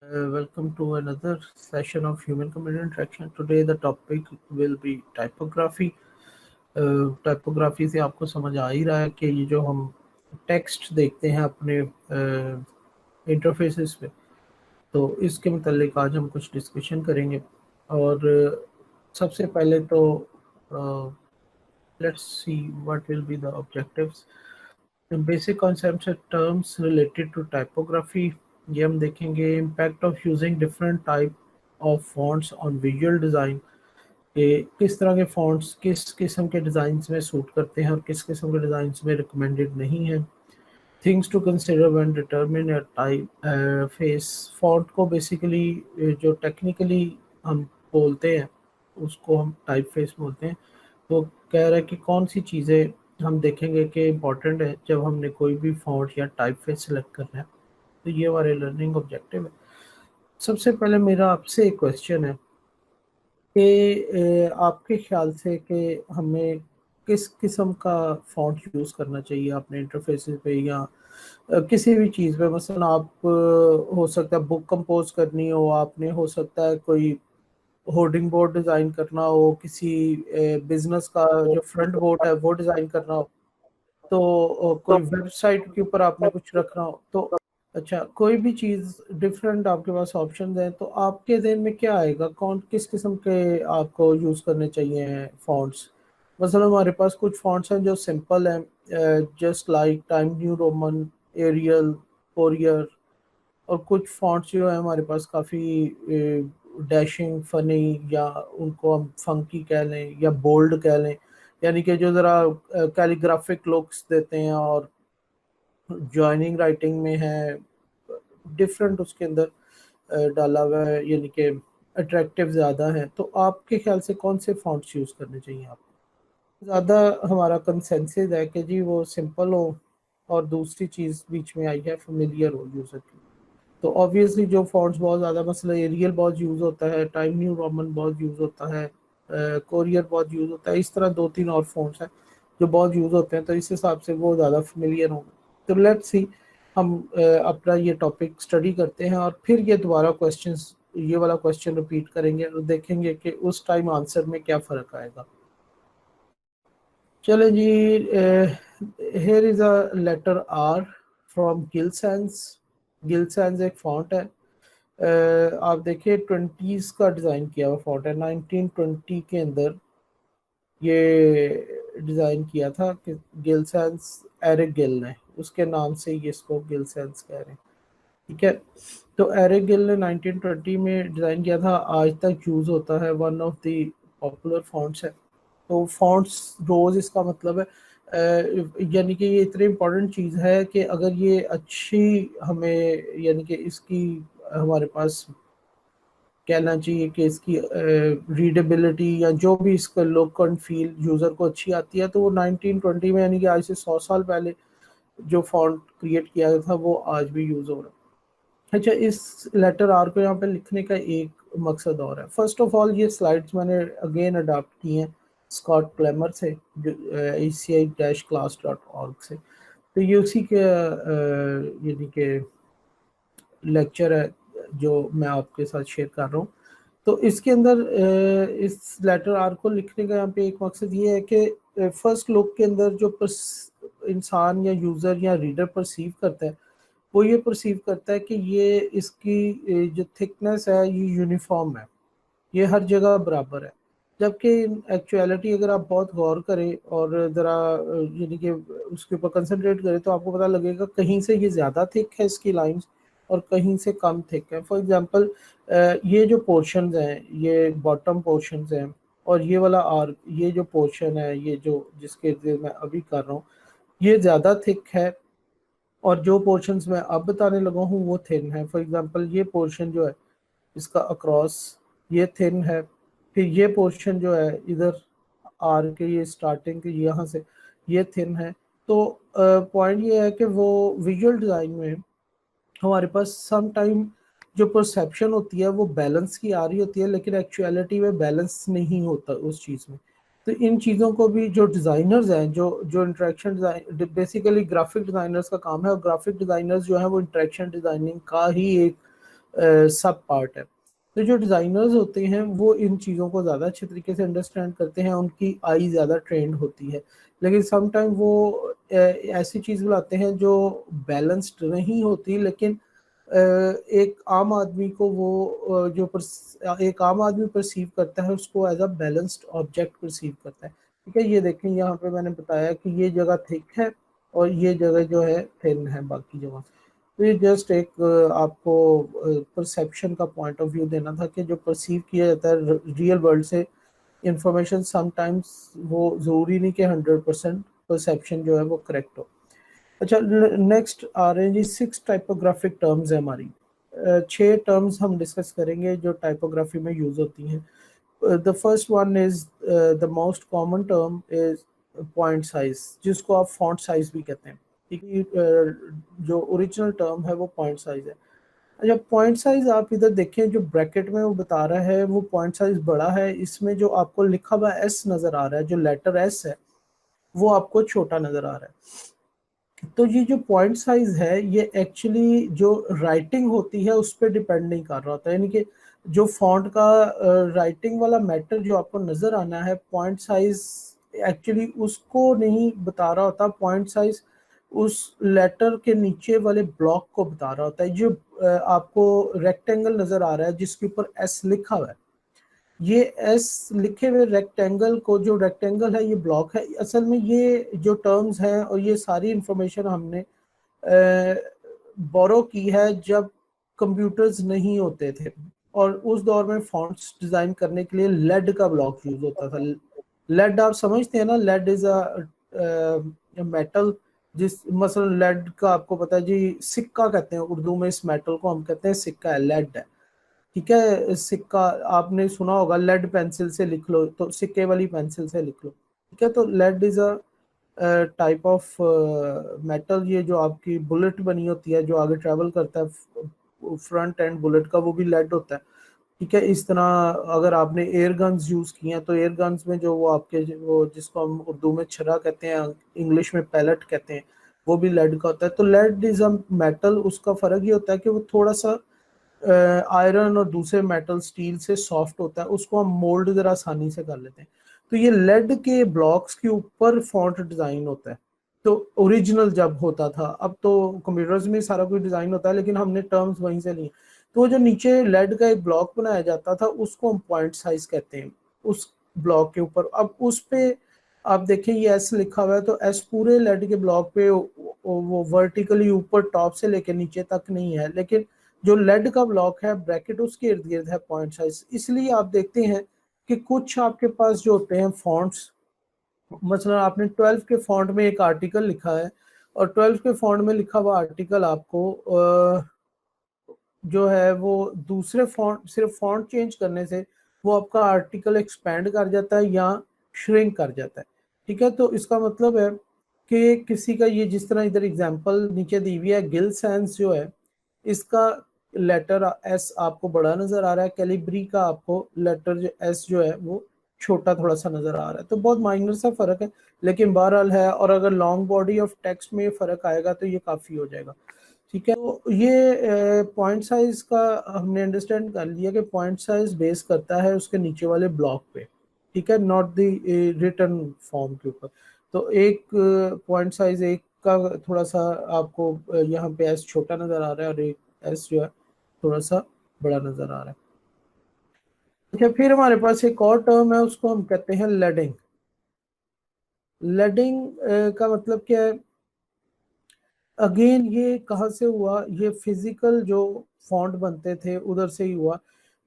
Welcome to another session of human computer interaction. Today the topic will be typography. Typography से आपको समझ आ ही रहा है कि ये जो हम टेक्स्ट देखते हैं अपने इंटरफेसेस पे, तो इसके मतलब आज हम कुछ डिस्कशन करेंगे। और सबसे पहले तो let's see what will be the objectives, basic concepts and terms related to typography. ये हम देखेंगे impact of using different type of fonts on visual design, कि किस तरह के फॉन्ट्स किस किस्म के डिज़ाइंस में सूट करते हैं और किस किस्म के डिज़ाइंस में रिकमेंडेड नहीं है। Things to consider when determine a typeface. Font को बेसिकली जो टेक्निकली हम बोलते हैं उसको हम टाइप फेस बोलते हैं। तो कह रहा है कि कौन सी चीज़ें हम देखेंगे कि इम्पॉर्टेंट है जब हमने कोई भी फॉन्ट या टाइप फेस सेलेक्ट करना है। तो ये हमारे लर्निंग ऑब्जेक्टिव है। सबसे पहले मेरा आपसे एक क्वेश्चन है कि आपके ख्याल से कि हमें किस किस्म का फ़ॉन्ट यूज़ करना चाहिए अपने इंटरफेसेस पे, या किसी भी चीज़ पे। मसलन आप हो सकता है बुक कंपोज करनी हो आपने, हो सकता है कोई होर्डिंग बोर्ड डिज़ाइन करना हो, किसी बिजनेस का जो फ्रंट बोर्ड है वो डिज़ाइन करना हो, तो कोई वेबसाइट के ऊपर आपने कुछ रखना हो, तो अच्छा कोई भी चीज़ डिफरेंट आपके पास ऑप्शन हैं, तो आपके ज़हन में क्या आएगा, कौन किस किस्म के आपको यूज़ करने चाहिए फ़ॉन्ट्स। मसलन हमारे पास कुछ फ़ॉन्ट्स हैं जो सिंपल हैं, just like Time New Roman, Arial, Courier. और कुछ फ़ॉन्ट्स जो है हमारे पास काफ़ी डैशिंग, फ़नी, या उनको हम फंकी कह लें या बोल्ड कह लें, यानी कि जो ज़रा कैलीग्राफिक लुक्स देते हैं और जॉइनिंग राइटिंग में है डिफरेंट उसके अंदर डाला हुआ है, यानी कि अट्रैक्टिव ज़्यादा है। तो आपके ख्याल से कौन से फ़ॉन्ट्स यूज़ करने चाहिए आपको? ज़्यादा हमारा कंसेंसस है कि जी वो सिंपल हो, और दूसरी चीज़ बीच में आई है फेमिलियर हो यूज़र की। तो ऑब्वियसली जो फ़ॉन्ट्स बहुत ज़्यादा, मसला एरियल बहुत यूज़ होता है, टाइम न्यू रोमन बहुत यूज़ होता है, कोरियर बहुत यूज़ होता है, इस तरह दो तीन और फ़ॉन्ट्स हैं जो बहुत यूज़ होते हैं, तो इस हिसाब से वो ज़्यादा फेमिलियर होंगे। तो लेट्स सी, हम अपना ये टॉपिक स्टडी करते हैं और फिर ये दोबारा क्वेश्चंस, ये वाला क्वेश्चन रिपीट करेंगे और देखेंगे कि उस टाइम आंसर में क्या फ़र्क आएगा। चले जी, here is a letter are from Gill Sans. Gill Sans एक फॉन्ट है। आप देखिए 20s का डिज़ाइन किया हुआ फॉन्ट है, 1920 के अंदर ये डिज़ाइन किया था कि गिलसेंस एरिक गिल ने, उसके नाम से ये इसको गिलसेंस कह रहे हैं। ठीक है, तो एरिक गिल ने 1920 में डिज़ाइन किया था, आज तक यूज़ होता है, one of the popular fonts है। तो फॉन्ट्स रोज़ इसका मतलब है, यानी कि ये इतनी इम्पोर्टेंट चीज़ है कि अगर ये अच्छी हमें, यानी कि इसकी हमारे पास कहना चाहिए कि इसकी रीडेबिलिटी या जो भी इसका लुक एंड फील यूज़र को अच्छी आती है, तो वो 1920 में, यानी कि आज से 100 साल पहले जो फॉन्ट क्रिएट किया गया था वो आज भी यूज़ हो रहा है। अच्छा, इस लेटर आर को यहाँ पे लिखने का एक मकसद और है। फर्स्ट ऑफ ऑल ये स्लाइड्स मैंने अगेन अडॉप्ट की हैं स्कॉट क्लेमर से, जो aci-class.org से। तो ये उसी के यानी कि लेक्चर है जो मैं आपके साथ शेयर कर रहा हूँ। तो इसके अंदर इस लेटर आर को लिखने का यहाँ पे एक मकसद ये है कि फर्स्ट लुक के अंदर जो इंसान या यूज़र या रीडर परसीव करता है, वो ये परसीव करता है कि ये इसकी जो थिकनेस है ये यूनिफॉर्म है, ये हर जगह बराबर है। जबकि इन एक्चुअलिटी अगर आप बहुत गौर करें और ज़रा यानी कि उसके ऊपर कंसंट्रेट करें, तो आपको पता लगेगा कहीं से ये ज़्यादा थिक है इसकी लाइंस, और कहीं से कम थिक है। फॉर एग्जांपल, ये जो पोर्शंस हैं, ये बॉटम पोर्शंस हैं, और ये वाला आर्क, ये जो पोर्शन है, ये जो जिसके इर्द मैं अभी कर रहा हूँ, ये ज़्यादा थिक है, और जो पोर्शंस मैं अब बताने लगा हूँ वो थिन है। फॉर एग्जांपल, ये पोर्शन जो है इसका अक्रॉस ये थिन है, फिर ये पोर्शन जो है इधर आर के, ये स्टार्टिंग के यहाँ से ये थिन है। तो पॉइंट ये है कि वो विजुअल डिज़ाइन में हमारे पास सम टाइम जो परसेप्शन होती है वो बैलेंस की आ रही होती है, लेकिन एक्चुअलिटी में बैलेंस नहीं होता उस चीज़ में। तो इन चीज़ों को भी जो डिज़ाइनर्स हैं, जो जो interaction design, basically graphic designers का काम है, और ग्राफिक डिज़ाइनर्स जो है वो इंटरेक्शन डिज़ाइनिंग का ही एक सब पार्ट है। तो जो डिज़ाइनर्स होते हैं वो इन चीज़ों को ज़्यादा अच्छे तरीके से अंडरस्टैंड करते हैं, उनकी आई ज़्यादा ट्रेंड होती है। लेकिन सम टाइम वो ऐसी चीज़ लाते हैं जो बैलेंस्ड नहीं होती, लेकिन एक आम आदमी को वो एक आम आदमी परसीव करता है उसको as a balanced object perceive करता है। ठीक है, ये देखें यहाँ पे मैंने बताया कि ये जगह थिक है और ये जगह जो है थिन है बाकी जगह। तो ये जस्ट एक आपको परसेप्शन का पॉइंट ऑफ व्यू देना था कि जो परसीव किया जाता है रियल वर्ल्ड से इंफॉर्मेशन, समटाइम्स वो ज़रूरी नहीं कि 100% परसेप्शन जो है वो करेक्ट हो। अच्छा, नेक्स्ट आ रहे हैं जी 6 टाइपोग्राफिक टर्म्स है हमारी। 6 टर्म्स हम डिस्कस करेंगे जो टाइपोग्राफी में यूज होती हैं। The first one is the most common term is point size, जिसको आप फॉन्ट साइज भी कहते हैं। ठीक है, जो ओरिजिनल टर्म है वो पॉइंट साइज है। अच्छा, पॉइंट साइज आप इधर देखें, जो ब्रैकेट में वो बता रहा है वो पॉइंट साइज बड़ा है, इसमें जो आपको लिखा हुआ एस नजर आ रहा है, जो लेटर एस है वो आपको छोटा नजर आ रहा है। तो ये जो पॉइंट साइज है ये एक्चुअली जो राइटिंग होती है उस पर डिपेंड नहीं कर रहा होता, यानी कि जो फॉन्ट का राइटिंग वाला मैटर जो आपको नजर आना है, पॉइंट साइज एक्चुअली उसको नहीं बता रहा होता। पॉइंट साइज उस लेटर के नीचे वाले ब्लॉक को बता रहा होता है। जो आपको रेक्टेंगल नजर आ रहा है जिसके ऊपर एस लिखा हुआ है, ये एस लिखे हुए रेक्टेंगल को, जो रेक्टेंगल है ये ब्लॉक है। असल में ये जो टर्म्स हैं और ये सारी इंफॉर्मेशन हमने बोरो की है जब कंप्यूटर्स नहीं होते थे, और उस दौर में फॉन्ट्स डिजाइन करने के लिए लेड का ब्लॉक यूज होता था। लेड आप समझते हैं ना, लेड इज अ मेटल। जिस मसलन लेड का आपको पता है जी, सिक्का कहते हैं उर्दू में, इस मेटल को हम कहते हैं सिक्का है, लेड है। ठीक है, सिक्का आपने सुना होगा, लेड पेंसिल से लिख लो, तो सिक्के वाली पेंसिल से लिख लो। ठीक है, तो lead is a type of metal. ये जो आपकी बुलेट बनी होती है जो आगे ट्रेवल करता है, फ्रंट एंड बुलेट का वो भी लेड होता है। ठीक है, इस तरह अगर आपने एयर गन्स यूज किए हैं तो एयर गन्स में जो वो आपके वो जिसको हम उर्दू में छर्रा कहते हैं, इंग्लिश में पैलेट कहते हैं, वो भी लेड का होता है। तो लेड इज अ मेटल, उसका फर्क ये होता है कि वो थोड़ा सा आयरन और दूसरे मेटल स्टील से सॉफ्ट होता है, उसको हम मोल्ड जरा आसानी से कर लेते हैं। तो ये लेड के ब्लॉक्स के ऊपर फॉन्ट डिजाइन होता है। तो ओरिजिनल जब होता था, अब तो कंप्यूटर्स में सारा कुछ डिजाइन होता है, लेकिन हमने टर्म्स वहीं से लिए। तो वो जो नीचे लेड का एक ब्लॉक बनाया जाता था उसको हम पॉइंट साइज कहते हैं, उस ब्लॉक के ऊपर। अब उस पे आप देखें ये एस लिखा हुआ है, तो एस पूरे लेड के ब्लॉक पे वो वर्टिकली ऊपर टॉप से लेकर नीचे तक नहीं है, लेकिन जो लेड का ब्लॉक है ब्रैकेट उसके इर्द गिर्द है पॉइंट साइज। इसलिए आप देखते हैं कि कुछ आपके पास जो होते हैं फॉन्ट्स, मतलब आपने 12 के फॉन्ट में एक आर्टिकल लिखा है और 12 के फॉन्ट में लिखा हुआ आर्टिकल आपको जो है वो दूसरे फॉन्ट, सिर्फ फॉन्ट चेंज करने से वो आपका आर्टिकल एक्सपैंड कर जाता है या श्रिंक कर जाता है। ठीक है, तो इसका मतलब है कि किसी का, ये जिस तरह इधर एग्जांपल नीचे दी हुई है, गिल सैंस जो है इसका लेटर एस आपको बड़ा नजर आ रहा है, कैलिब्री का आपको लेटर जो एस जो है वो छोटा थोड़ा सा नजर आ रहा है। तो बहुत माइनर सा फर्क है, लेकिन बहरहाल है। और अगर लॉन्ग बॉडी ऑफ टेक्स्ट में फर्क आएगा तो ये काफी हो जाएगा। ठीक है, तो ये पॉइंट साइज का हमने अंडरस्टैंड कर लिया कि पॉइंट साइज बेस करता है उसके नीचे वाले ब्लॉक पे। ठीक है, नॉट द रिटर्न फॉर्म के ऊपर। तो एक पॉइंट साइज एक का थोड़ा सा आपको यहाँ पे एस छोटा नजर आ रहा है और एक एस जो है थोड़ा सा बड़ा नजर आ रहा है। अच्छा, फिर हमारे पास एक और टर्म है, उसको हम कहते हैं लेडिंग। लेडिंग का मतलब क्या है? अगेन ये कहाँ से हुआ? ये फिजिकल जो फॉन्ट बनते थे उधर से ही हुआ।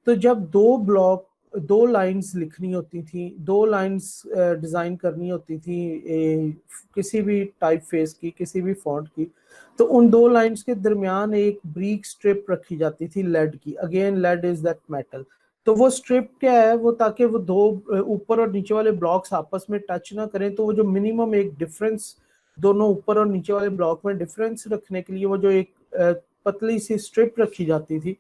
तो जब दो ब्लॉक, दो लाइंस लिखनी होती थी, दो लाइंस डिजाइन करनी होती थी किसी भी टाइप फेस की, किसी भी फॉन्ट की, तो उन दो लाइंस के दरमियान एक ब्रीक स्ट्रिप रखी जाती थी लेड की। Again lead is that metal. तो वो स्ट्रिप क्या है? वो ताकि वो दो ऊपर और नीचे वाले ब्लॉक्स आपस में टच ना करें, तो वो जो मिनिमम एक डिफरेंस दोनों ऊपर और नीचे वाले ब्लॉक में डिफरेंस रखने के लिए वो जो एक पतली सी स्ट्रिप रखी जाती थी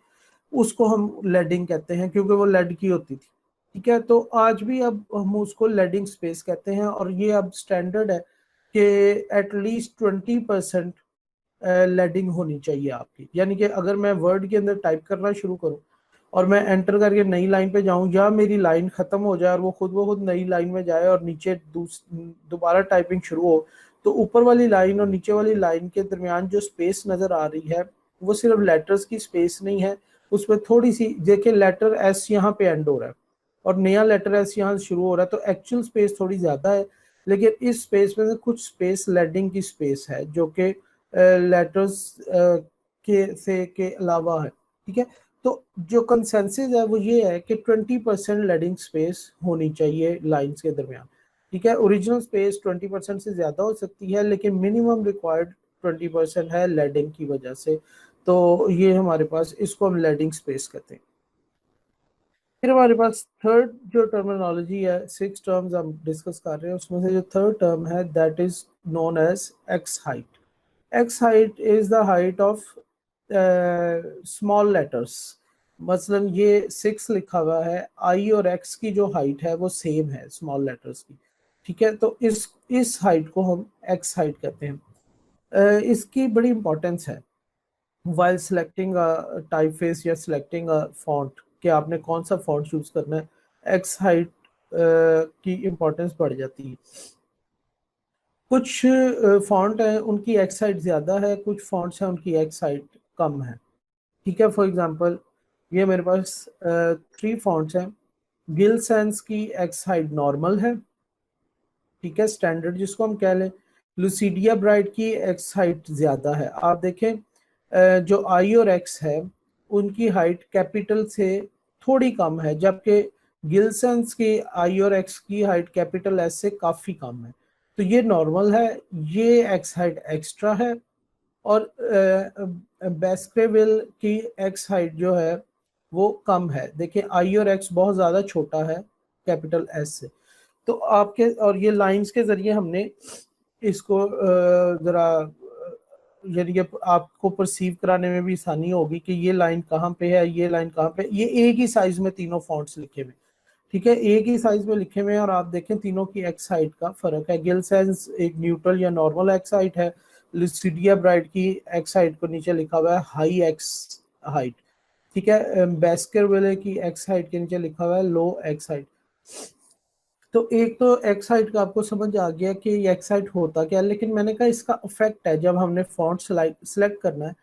उसको हम लेडिंग कहते हैं, क्योंकि वो लेड की होती थी। ठीक है, तो आज भी अब हम उसको लेडिंग स्पेस कहते हैं, और ये अब स्टैंडर्ड है कि एटलीस्ट 20% लेडिंग होनी चाहिए आपकी। यानी कि अगर मैं वर्ड के अंदर टाइप करना शुरू करूं और मैं एंटर करके नई लाइन पे जाऊं, या मेरी लाइन खत्म हो जाए और वो खुद नई लाइन में जाए और नीचे दोबारा टाइपिंग शुरू हो, तो ऊपर वाली लाइन और नीचे वाली लाइन के दरमियान जो स्पेस नजर आ रही है वो सिर्फ लेटर्स की स्पेस नहीं है, उसमें थोड़ी सी देखिए लेटर एस यहाँ पे एंड हो रहा है और नया लेटर एस यहाँ शुरू हो रहा है, तो एक्चुअल स्पेस थोड़ी ज्यादा है, लेकिन इस स्पेस में से कुछ स्पेस लेडिंग की स्पेस है जो कि लेटर्स के अलावा है। ठीक है, तो जो कंसेंसस है वो ये है कि 20% लेडिंग स्पेस होनी चाहिए लाइंस के दरमियान। ठीक है, ओरिजिनल स्पेस 20% से ज्यादा हो सकती है, लेकिन मिनिमम रिक्वायर्ड 20% है लेडिंग की वजह से। तो ये हमारे पास, इसको हम लेडिंग स्पेस कहते हैं। फिर हमारे पास थर्ड जो टर्मिनोलॉजी है, 6 टर्म्स हम डिस्कस कर रहे हैं, उसमें से जो थर्ड टर्म है that is known as x height. X height is the height of small letters. मसलन ये 6 लिखा हुआ है, आई और एक्स की जो हाइट है वो सेम है स्मॉल लेटर्स की। ठीक है, तो इस हाइट को हम एक्स हाइट कहते हैं। इसकी बड़ी इंपॉर्टेंस है वाइल सिलेक्टिंग टाइपफेस या सिलेक्टिंग फॉन्ट, कि आपने कौन सा फॉन्ट चूज करना है, एक्स हाइट की इंपॉर्टेंस बढ़ जाती है। कुछ फॉन्ट है उनकी एक्स हाइट ज्यादा है, कुछ फॉन्ट्स हैं उनकी एक्स हाइट कम है। ठीक है, फॉर एग्जांपल ये मेरे पास 3 फॉन्ट्स हैं। गिल सेंस की एक्स हाइट नॉर्मल है, ठीक है, स्टैंडर्ड जिसको हम कह लें। लुसिडिया ब्राइट की एक्स हाइट ज्यादा है। आप देखें जो आई और एक्स है उनकी हाइट कैपिटल से थोड़ी कम है, जबकि गिल्सन्स की आई और एक्स की हाइट कैपिटल एस से काफी कम है। तो ये नॉर्मल है, ये एक्स हाइट एक्स्ट्रा है। और बेस्क्रेविल की एक्स हाइट जो है वो कम है। देखिए आई और एक्स बहुत ज्यादा छोटा है कैपिटल एस से। तो आपके और ये लाइंस के जरिए हमने इसको जरा यानी कि आपको परसीव कराने में भी आसानी होगी कि ये लाइन कहाँ पे है, ये लाइन कहाँ पे। ये एक ही साइज में तीनों फॉन्ट्स लिखे हुए, ठीक है, एक ही साइज में लिखे हुए हैं, और आप देखें तीनों की एक्स हाइट का फर्क है। गिल सेंस एक न्यूट्रल या नॉर्मल एक्स हाइट है, लिस्टिडिया ब्राइट की एक्स हाइट को नीचे लिखा हुआ है हाई एक्स हाइट। ठीक है, बेस्करविले की एक्स हाइट के नीचे लिखा हुआ है लो एक्स हाइट। तो एक तो एक्स हाइट का आपको समझ आ गया कि ये एक्स हाइट होता क्या है, लेकिन मैंने कहा इसका इफेक्ट है जब हमने फॉन्ट सेलेक्ट करना है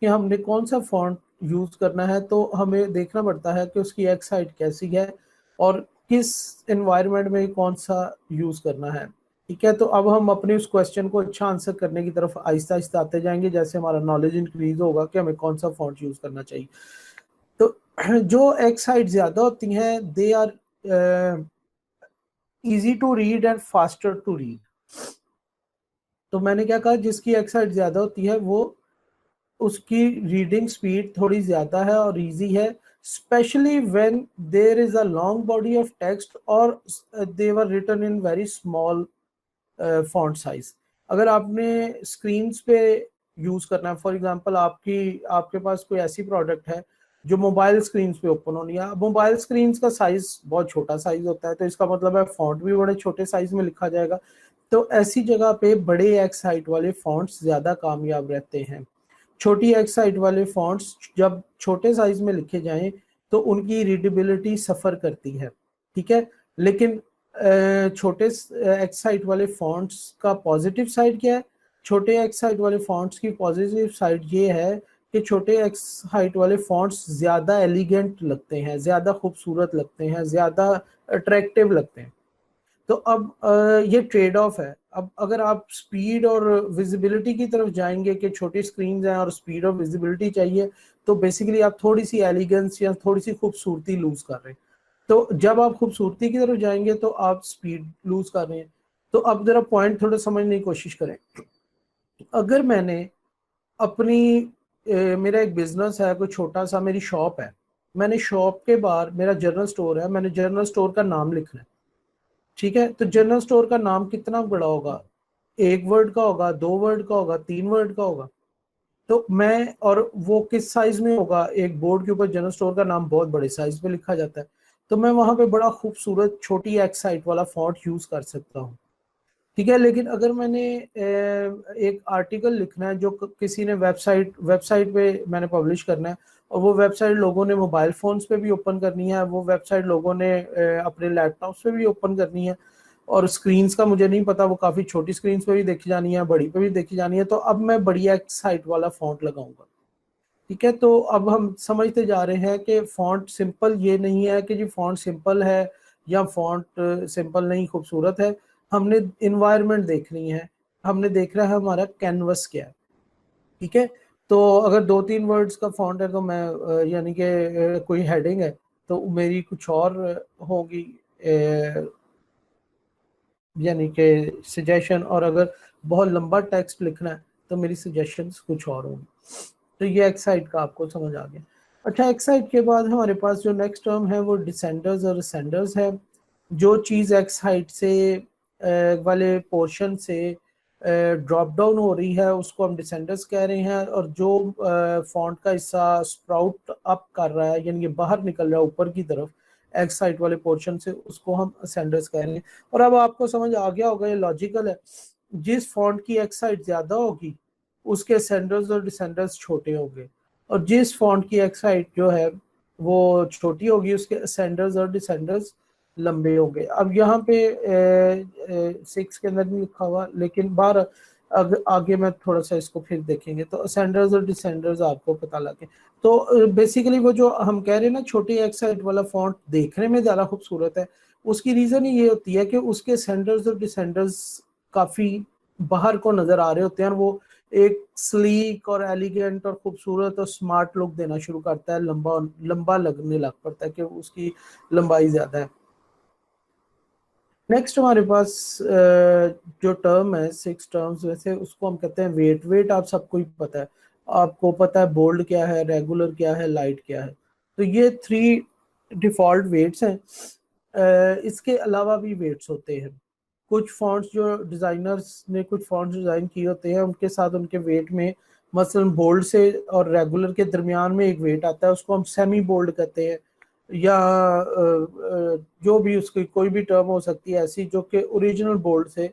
कि हमने कौन सा फॉन्ट यूज करना है, तो हमें देखना पड़ता है कि उसकी एक्स हाइट कैसी है और किस एनवायरनमेंट में कौन सा यूज करना है। ठीक है, तो अब हम अपने उस क्वेश्चन को अच्छा आंसर करने की तरफ आहिस्ता आहिस्ता आते जाएंगे, जैसे हमारा नॉलेज इंक्रीज होगा कि हमें कौन सा फॉन्ट यूज करना चाहिए। तो जो एक्स हाइट ज्यादा होती हैं they are easy to read and faster to read. तो मैंने क्या कहा, जिसकी एक्साइट ज्यादा होती है वो उसकी रीडिंग स्पीड थोड़ी ज्यादा है और इजी है, especially when there is a long body of text और they were written in very small font size. अगर आपने स्क्रीन पे यूज करना है, फॉर एग्जांपल आपके पास कोई ऐसी प्रोडक्ट है जो मोबाइल स्क्रीन पे ओपन होनी है, मोबाइल स्क्रीन का साइज बहुत छोटा साइज होता है, तो इसका मतलब है फॉन्ट भी बड़े छोटे साइज में लिखा जाएगा। तो ऐसी जगह पे बड़े एक्स हाइट वाले फॉन्ट्स ज्यादा कामयाब रहते हैं। छोटी एक्स हाइट वाले फॉन्ट्स जब छोटे साइज में लिखे जाएं तो उनकी रीडेबिलिटी सफर करती है। ठीक है, लेकिन छोटे एक्स हाइट वाले फॉन्ट्स का पॉजिटिव साइड क्या है? छोटे एक्स हाइट वाले फॉन्ट्स की पॉजिटिव साइड ये है कि छोटे एक्स हाइट वाले फॉन्ट्स ज्यादा एलिगेंट लगते हैं, ज्यादा खूबसूरत लगते हैं, ज्यादा अट्रैक्टिव लगते हैं। तो अब ये ट्रेड ऑफ है। अब अगर आप स्पीड और विजिबिलिटी की तरफ जाएंगे कि छोटी स्क्रीन हैं और स्पीड और विजिबिलिटी चाहिए, तो बेसिकली आप थोड़ी सी एलिगेंस या थोड़ी सी खूबसूरती लूज कर रहे हैं। तो जब आप खूबसूरती की तरफ जाएंगे तो आप स्पीड लूज कर रहे हैं। तो अब जरा पॉइंट थोड़ा समझने की कोशिश करें। अगर मैंने अपनी मेरा एक बिजनेस है, कोई छोटा सा मेरी शॉप है, मैंने शॉप के बाहर मेरा जनरल स्टोर है, मैंने जनरल स्टोर का नाम लिखना है। ठीक है, तो जनरल स्टोर का नाम कितना बड़ा होगा? एक वर्ड का होगा, 2 वर्ड का होगा, 3 वर्ड का होगा। तो मैं, और वो किस साइज में होगा? एक बोर्ड के ऊपर जनरल स्टोर का नाम बहुत बड़े साइज में लिखा जाता है, तो मैं वहां पे बड़ा खूबसूरत छोटी एक्स हाइट वाला फॉन्ट यूज कर सकता हूँ। ठीक है। लेकिन अगर मैंने एक आर्टिकल लिखना है जो किसी ने वेबसाइट पे मैंने पब्लिश करना है, और वो वेबसाइट लोगों ने मोबाइल फोन्स पे भी ओपन करनी है, वो वेबसाइट लोगों ने अपने लैपटॉप्स पे भी ओपन करनी है, और स्क्रीन्स का मुझे नहीं पता, वो काफ़ी छोटी स्क्रीन्स पे भी देखी जानी है, बड़ी पे भी देखी जानी है, तो अब मैं बढ़िया साइट वाला फॉन्ट लगाऊंगा। ठीक है। तो अब हम समझते जा रहे हैं कि फॉन्ट सिंपल ये नहीं है कि जी फॉन्ट सिंपल है या फॉन्ट सिंपल नहीं खूबसूरत है। हमने इन्वायरमेंट देखनी है, हमने देखना है हमारा कैनवस क्या है। ठीक है। तो अगर 2-3 वर्ड्स का फॉन्ट है तो मैं यानी कि कोई हेडिंग है तो मेरी कुछ और होगी, यानी कि सजेशन, और अगर बहुत लंबा टेक्स्ट लिखना है तो मेरी सजेशंस कुछ और होंगी। तो ये एक्साइट का आपको समझ आ गया। अच्छा, एक्साइट के बाद हमारे पास जो नेक्स्ट टर्म है वो डिसेंडर्स और असेंडर्स है। जो चीज़ एक्स हाइट से वाले पोर्शन से ड्रॉप डाउन हो रही है उसको हम डिसेंडर्स कह रहे हैं, और जो फॉन्ट का हिस्सा स्प्राउट अप कर रहा है यानी कि बाहर निकल रहा है ऊपर की तरफ एक्स हाइट वाले पोर्शन से, उसको हम असेंडर्स कह रहे हैं। और अब आपको समझ आ गया होगा, ये लॉजिकल है, जिस फॉन्ट की एक्स हाइट ज्यादा होगी उसके असेंडर्स और डिसेंडर्स छोटे होंगे, और जिस फॉन्ट की एक्स हाइट जो है वो छोटी होगी उसके असेंडर्स और डिसेंडर्स लंबे होंगे। अब यहाँ पे 6 के अंदर नहीं लिखा हुआ, लेकिन बाहर आगे मैं थोड़ा सा इसको फिर देखेंगे तो असेंडर्स और डिसेंडर्स आपको पता लगे। तो बेसिकली वो जो हम कह रहे हैं ना छोटी एक्स हाइट वाला फॉन्ट देखने में ज्यादा खूबसूरत है, उसकी रीजन ही ये होती है कि उसके असेंडर्स और डिसेंडर्स काफी बाहर को नजर आ रहे होते हैं, और वो एक स्लीक और एलिगेंट और खूबसूरत और स्मार्ट लुक देना शुरू करता है, लंबा लंबा लगने लग पड़ता है कि उसकी लंबाई ज्यादा है। नेक्स्ट हमारे पास जो टर्म है 6 टर्म्स में से उसको हम कहते हैं वेट। वेट आप सबको ही पता है, आपको पता है बोल्ड क्या है, रेगुलर क्या है, लाइट क्या है। तो ये 3 डिफॉल्ट वेट्स हैं। इसके अलावा भी वेट्स होते हैं। कुछ फॉन्ट्स जो डिजाइनर्स ने कुछ फॉन्ट्स डिजाइन किए होते हैं उनके साथ उनके वेट में, मसलन बोल्ड से और रेगुलर के दरमियान में एक वेट आता है, उसको हम सेमी बोल्ड कहते हैं, या जो भी उसकी कोई भी टर्म हो सकती है ऐसी जो कि ओरिजिनल बोल्ड से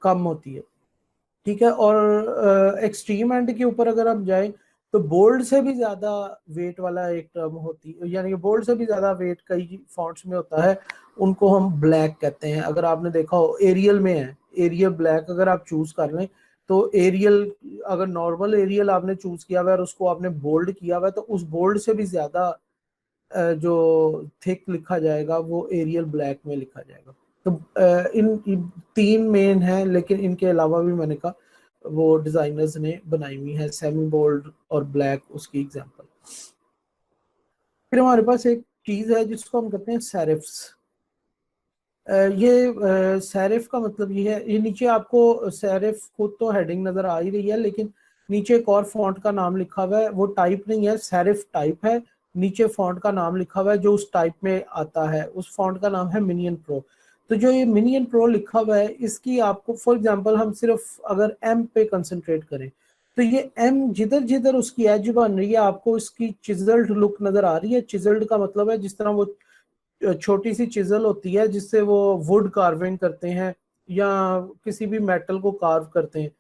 कम होती है। ठीक है। और एक्सट्रीम एंड के ऊपर अगर हम जाएं तो बोल्ड से भी ज्यादा वेट वाला एक टर्म होती है, यानी कि बोल्ड से भी ज्यादा वेट कई फॉन्ट्स में होता है, उनको हम ब्लैक कहते हैं। अगर आपने देखा हो एरियल में है, एरियल ब्लैक अगर आप चूज कर लें तो एरियल, अगर नॉर्मल एरियल आपने चूज किया हुआ है और उसको आपने बोल्ड किया हुआ है तो उस बोल्ड से भी ज्यादा जो थिक लिखा जाएगा वो एरियल ब्लैक में लिखा जाएगा। तो इन 3 मेन है, लेकिन इनके अलावा भी मैंने कहा वो डिजाइनर्स ने बनाई हुई है, सेमी बोल्ड और ब्लैक उसकी एग्जांपल। फिर हमारे पास एक चीज है जिसको हम कहते हैं सेरिफ्स। ये सेरिफ का मतलब ये है, ये नीचे आपको सेरिफ खुद तो हेडिंग नजर आ ही रही है, लेकिन नीचे एक और फॉन्ट का नाम लिखा हुआ है, वो टाइप नहीं है, सेरिफ टाइप है। नीचे फॉन्ट का नाम लिखा हुआ है जो उस टाइप में आता है, उस फॉन्ट का नाम है मिनियन प्रो। तो जो ये मिनियन प्रो लिखा हुआ है इसकी आपको फॉर एग्जांपल हम सिर्फ अगर एम पे कंसंट्रेट करें तो ये एम जिधर जिधर उसकी एज बन रही है आपको इसकी चिजल्ड लुक नजर आ रही है। चिजल्ड का मतलब है जिस तरह वो छोटी सी चिजल होती है जिससे वो वुड कार्विंग करते हैं या किसी भी मेटल को कार्व करते हैं,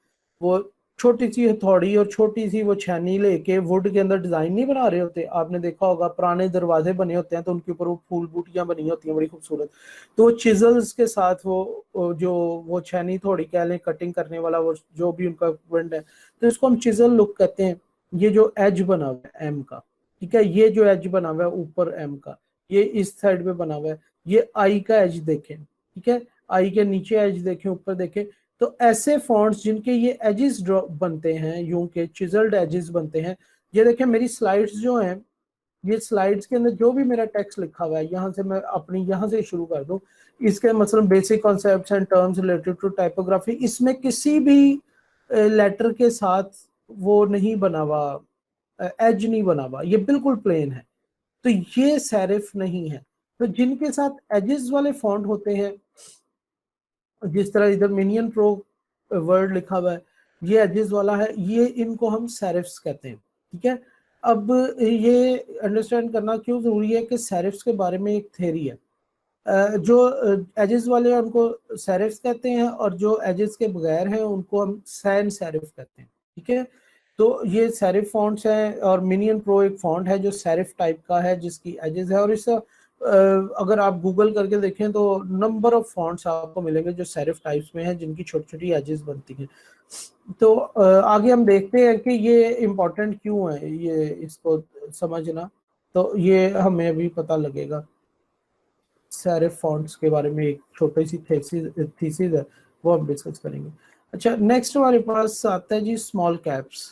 वो छोटी सी हथौड़ी और छोटी सी वो छेनी लेके वुड के अंदर डिजाइन नहीं बना रहे होते। आपने देखा होगा पुराने दरवाजे बने होते हैं तो उनके ऊपर वो फूल बूटियां बनी होती हैं बड़ी खूबसूरत। तो वो चिजल्स के साथ वो जो वो छेनी थोड़ी कह लें कटिंग करने वाला वो जो भी उनका इक्विपमेंट है, तो इसको हम चिजल लुक कहते हैं। ये जो एज बना हुआ है एम का, ठीक है, ये जो एज बना हुआ है ऊपर एम का, ये इस साइड पे बना हुआ है। ये आई का एज देखें, ठीक है, आई के नीचे एज देखें, ऊपर देखें। तो ऐसे फॉन्ट्स जिनके ये एजेस बनते हैं, यूं के चिजल्ड एजेस बनते हैं। ये देखें मेरी स्लाइड्स जो हैं, ये स्लाइड्स के अंदर जो भी मेरा टेक्स्ट लिखा हुआ है, यहाँ से मैं अपनी यहाँ से शुरू कर दूं, इसके मतलब basic concepts and terms related to typography, इसमें किसी भी लेटर के साथ वो नहीं बना हुआ, एज नहीं बना हुआ, ये बिल्कुल प्लेन है। तो ये सेरिफ नहीं है। तो जिनके साथ एजेस वाले फॉन्ट होते हैं, जिस तरह इधर मिनियन प्रो वर्ड लिखा हुआ है, ये एजेस वाला है, ये इनको हम सेरिफ्स कहते हैं। ठीक है। अब ये अंडरस्टैंड करना क्यों जरूरी है कि सेरिफ्स के बारे में एक थ्योरी है। जो एजेस वाले हैं उनको सेरिफ्स कहते हैं, और जो एजेस के बगैर हैं उनको हम सैन सेरिफ कहते हैं। ठीक है, तो ये सेरिफ फॉन्ट्स हैं, और मिनियन प्रो एक फॉन्ट है जो सेरिफ टाइप का है जिसकी एजेस है। और इस अगर आप गूगल करके देखें तो नंबर ऑफ फॉन्ट्स आपको मिलेंगे जो सेरिफ टाइप्स में हैं, जिनकी छोटी छोटी एजेस बनती हैं। तो आगे हम देखते हैं कि ये इम्पोर्टेंट क्यों है, ये इसको समझना, तो ये हमें अभी पता लगेगा। सेरिफ फॉन्ट्स के बारे में एक छोटी सी थीसिस है, वो हम डिस्कस करेंगे। अच्छा, नेक्स्ट हमारे पास आता है जी small caps.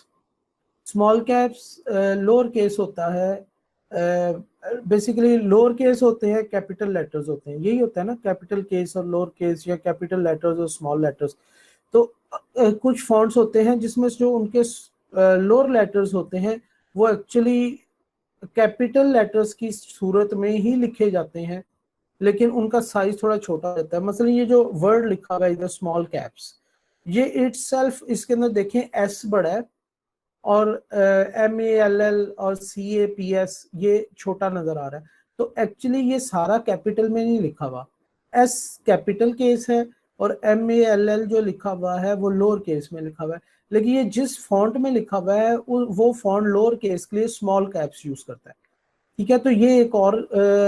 Small caps lower case होता है, बेसिकली लोअर केस होते हैं, कैपिटल लेटर्स होते हैं, यही होता है ना, कैपिटल केस और लोअर केस, या कैपिटल लेटर्स और स्मॉल लेटर्स। तो कुछ फॉन्ट्स होते हैं जिसमें जो उनके लोअर लेटर्स होते हैं वो एक्चुअली कैपिटल लेटर्स की सूरत में ही लिखे जाते हैं, लेकिन उनका साइज थोड़ा छोटा रहता है। मतलब ये जो वर्ड लिखा हुआ है इधर स्मॉल कैप्स, ये इटसेल्फ इसके अंदर देखें एस बड़ा है, और MALL और CAPS ये छोटा नजर आ रहा है। तो एक्चुअली ये सारा कैपिटल में नहीं लिखा हुआ, एस कैपिटल केस है और MALL जो लिखा हुआ है वो लोअर केस में लिखा हुआ है। लेकिन ये जिस फॉन्ट में लिखा हुआ है वो फॉन्ट लोअर केस के लिए स्मॉल कैप्स यूज करता है। ठीक है, तो ये एक और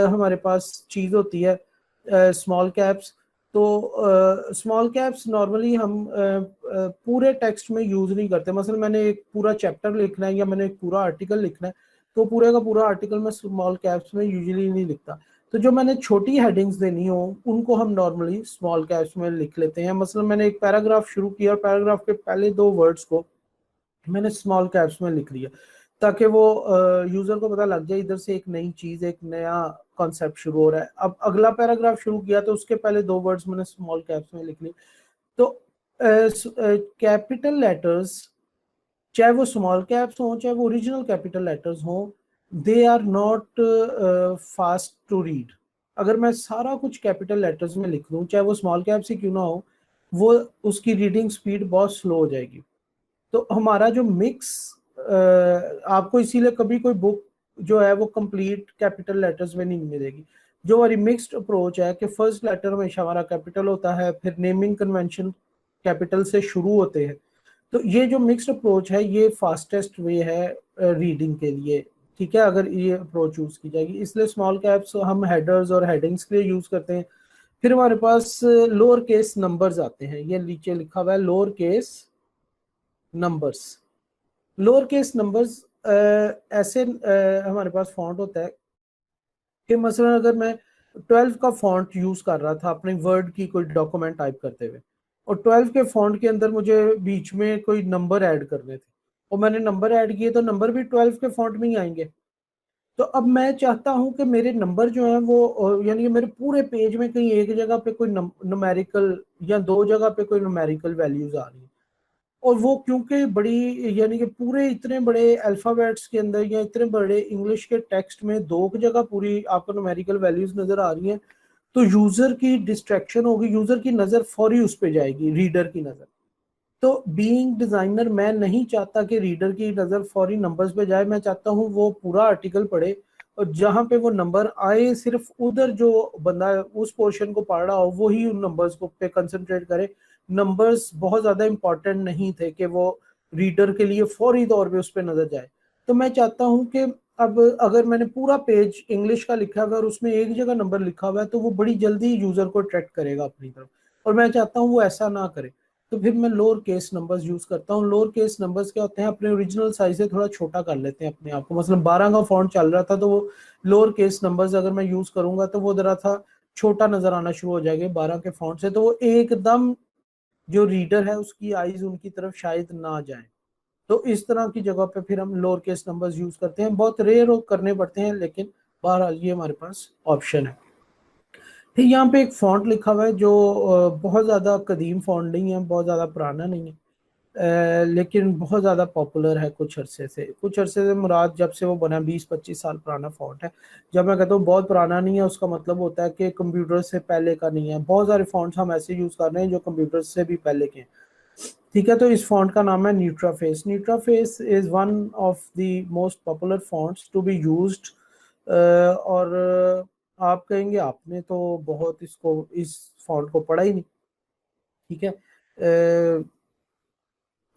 हमारे पास चीज होती है स्मॉल कैप्स। तो स्मॉल कैप्स नॉर्मली हम पूरे टेक्स्ट में यूज नहीं करते। मसलन मैंने एक पूरा चैप्टर लिखना है या मैंने एक पूरा आर्टिकल लिखना है, तो पूरे का पूरा आर्टिकल मैं स्मॉल कैप्स में यूजुअली नहीं लिखता। तो जो मैंने छोटी हेडिंग्स देनी हो उनको हम नॉर्मली स्मॉल कैप्स में लिख लेते हैं। मसलन मैंने एक पैराग्राफ शुरू किया और पैराग्राफ के पहले 2 वर्ड्स को मैंने स्मॉल कैप्स में लिख लिया, ताकि वो यूजर को पता लग जाए इधर से एक नई चीज, एक नया कॉन्सेप्ट शुरू हो रहा है। अब अगला पैराग्राफ शुरू किया तो उसके पहले 2 वर्ड्स मैंने स्मॉल कैप्स में लिख ली। तो कैपिटल लेटर्स, चाहे वो स्मॉल कैप्स हो चाहे वो ओरिजिनल कैपिटल लेटर्स हो, they are not fast to read. अगर मैं सारा कुछ कैपिटल लेटर्स में लिख दूं, चाहे वो स्मॉल कैप्स ही क्यों ना हो, वो उसकी रीडिंग स्पीड बहुत स्लो हो जाएगी। तो हमारा जो मिक्स, आपको इसीलिए कभी कोई बुक जो है वो कंप्लीट कैपिटल लेटर्स में नहीं मिलेगी। जो हमारी मिक्स्ड अप्रोच है कि फर्स्ट लेटर हमेशा हमारा कैपिटल होता है, फिर नेमिंग कन्वेंशन कैपिटल से शुरू होते हैं। तो ये जो मिक्स्ड अप्रोच है ये फास्टेस्ट वे है रीडिंग के लिए। ठीक है, अगर ये अप्रोच यूज की जाएगी, इसलिए स्मॉल कैप्स हम हेडर्स और हेडिंग्स के लिए यूज करते हैं। फिर हमारे पास लोअर केस नंबर्स आते हैं, ये नीचे लिखा हुआ है lower case numbers. Lower case numbers ऐसे हमारे पास फॉन्ट होता है कि मसलन अगर मैं 12 का फॉन्ट यूज कर रहा था अपने वर्ड की कोई डॉक्यूमेंट टाइप करते हुए, और 12 के फॉन्ट के अंदर मुझे बीच में कोई नंबर ऐड करने थे, और मैंने नंबर ऐड किए तो नंबर भी 12 के फॉन्ट में ही आएंगे। तो अब मैं चाहता हूं कि मेरे नंबर जो है वो यानी कि मेरे पूरे पेज में कहीं एक जगह पे कोई न्यूमेरिकल या 2 जगह पे कोई न्यूमेरिकल वैल्यूज आ रही है, और वो क्योंकि बड़ी यानी कि पूरे इतने बड़े अल्फाबेट्स के अंदर या इतने बड़े इंग्लिश के टेक्स्ट में 2 की जगह पूरी आपको न्यूमेरिकल वैल्यूज नजर आ रही हैं, तो यूजर की डिस्ट्रैक्शन होगी, यूजर की नजर फौरी उस पे जाएगी, रीडर की नजर। तो बीइंग डिजाइनर मैं नहीं चाहता कि रीडर की नजर फौरी नंबर्स पे जाए, मैं चाहता हूँ वो पूरा आर्टिकल पढ़े, और जहां पे वो नंबर आए सिर्फ उधर जो बंदा उस पोर्शन को पढ़ रहा हो वो ही उन नंबर्स को पे कंसंट्रेट करे। नंबर्स बहुत ज्यादा इंपॉर्टेंट नहीं थे कि वो रीडर के लिए फौरी तौर पे उस पर नजर जाए। तो मैं चाहता हूँ कि अब अगर मैंने पूरा पेज इंग्लिश का लिखा हुआ है और उसमें एक जगह नंबर लिखा हुआ है तो वो बड़ी जल्दी यूजर को अट्रैक्ट करेगा अपनी तरफ, और मैं चाहता हूँ वो ऐसा ना करे। तो फिर मैं लोअर केस नंबर्स यूज करता हूँ। लोअर केस नंबर्स क्या होते हैं, अपने ओरिजिनल साइज से थोड़ा छोटा कर लेते हैं अपने आप को। मतलब 12 का फॉन्ट चल रहा था तो वो लोअर केस नंबर्स अगर मैं यूज करूंगा तो वो जरा था छोटा नजर आना शुरू हो जाएगा 12 के फॉन्ट से, तो वो एकदम जो रीडर है उसकी आईज उनकी तरफ शायद ना जाए। तो इस तरह की जगह पे फिर हम लोअर केस नंबर्स यूज करते हैं, बहुत रेयर करने पड़ते हैं, लेकिन बहरहाल ये हमारे पास ऑप्शन है। फिर यहाँ पे एक फॉन्ट लिखा हुआ है जो बहुत ज़्यादा कदीम फॉन्ट नहीं है, बहुत ज़्यादा पुराना नहीं है, लेकिन बहुत ज़्यादा पॉपुलर है कुछ अरसे से मुराद जब से वो बना 20-25 साल पुराना फॉन्ट है। जब मैं कहता हूँ बहुत पुराना नहीं है उसका मतलब होता है कि कंप्यूटर से पहले का नहीं है। बहुत सारे फॉन्ट्स हम ऐसे यूज़ कर रहे हैं जो कंप्यूटर से भी पहले के हैं। ठीक है, तो इस फॉन्ट का नाम है Neutraface. Neutraface is one of the most popular fonts to be used, और आप कहेंगे आपने तो बहुत इसको, इस फॉन्ट को पढ़ा ही नहीं। ठीक है,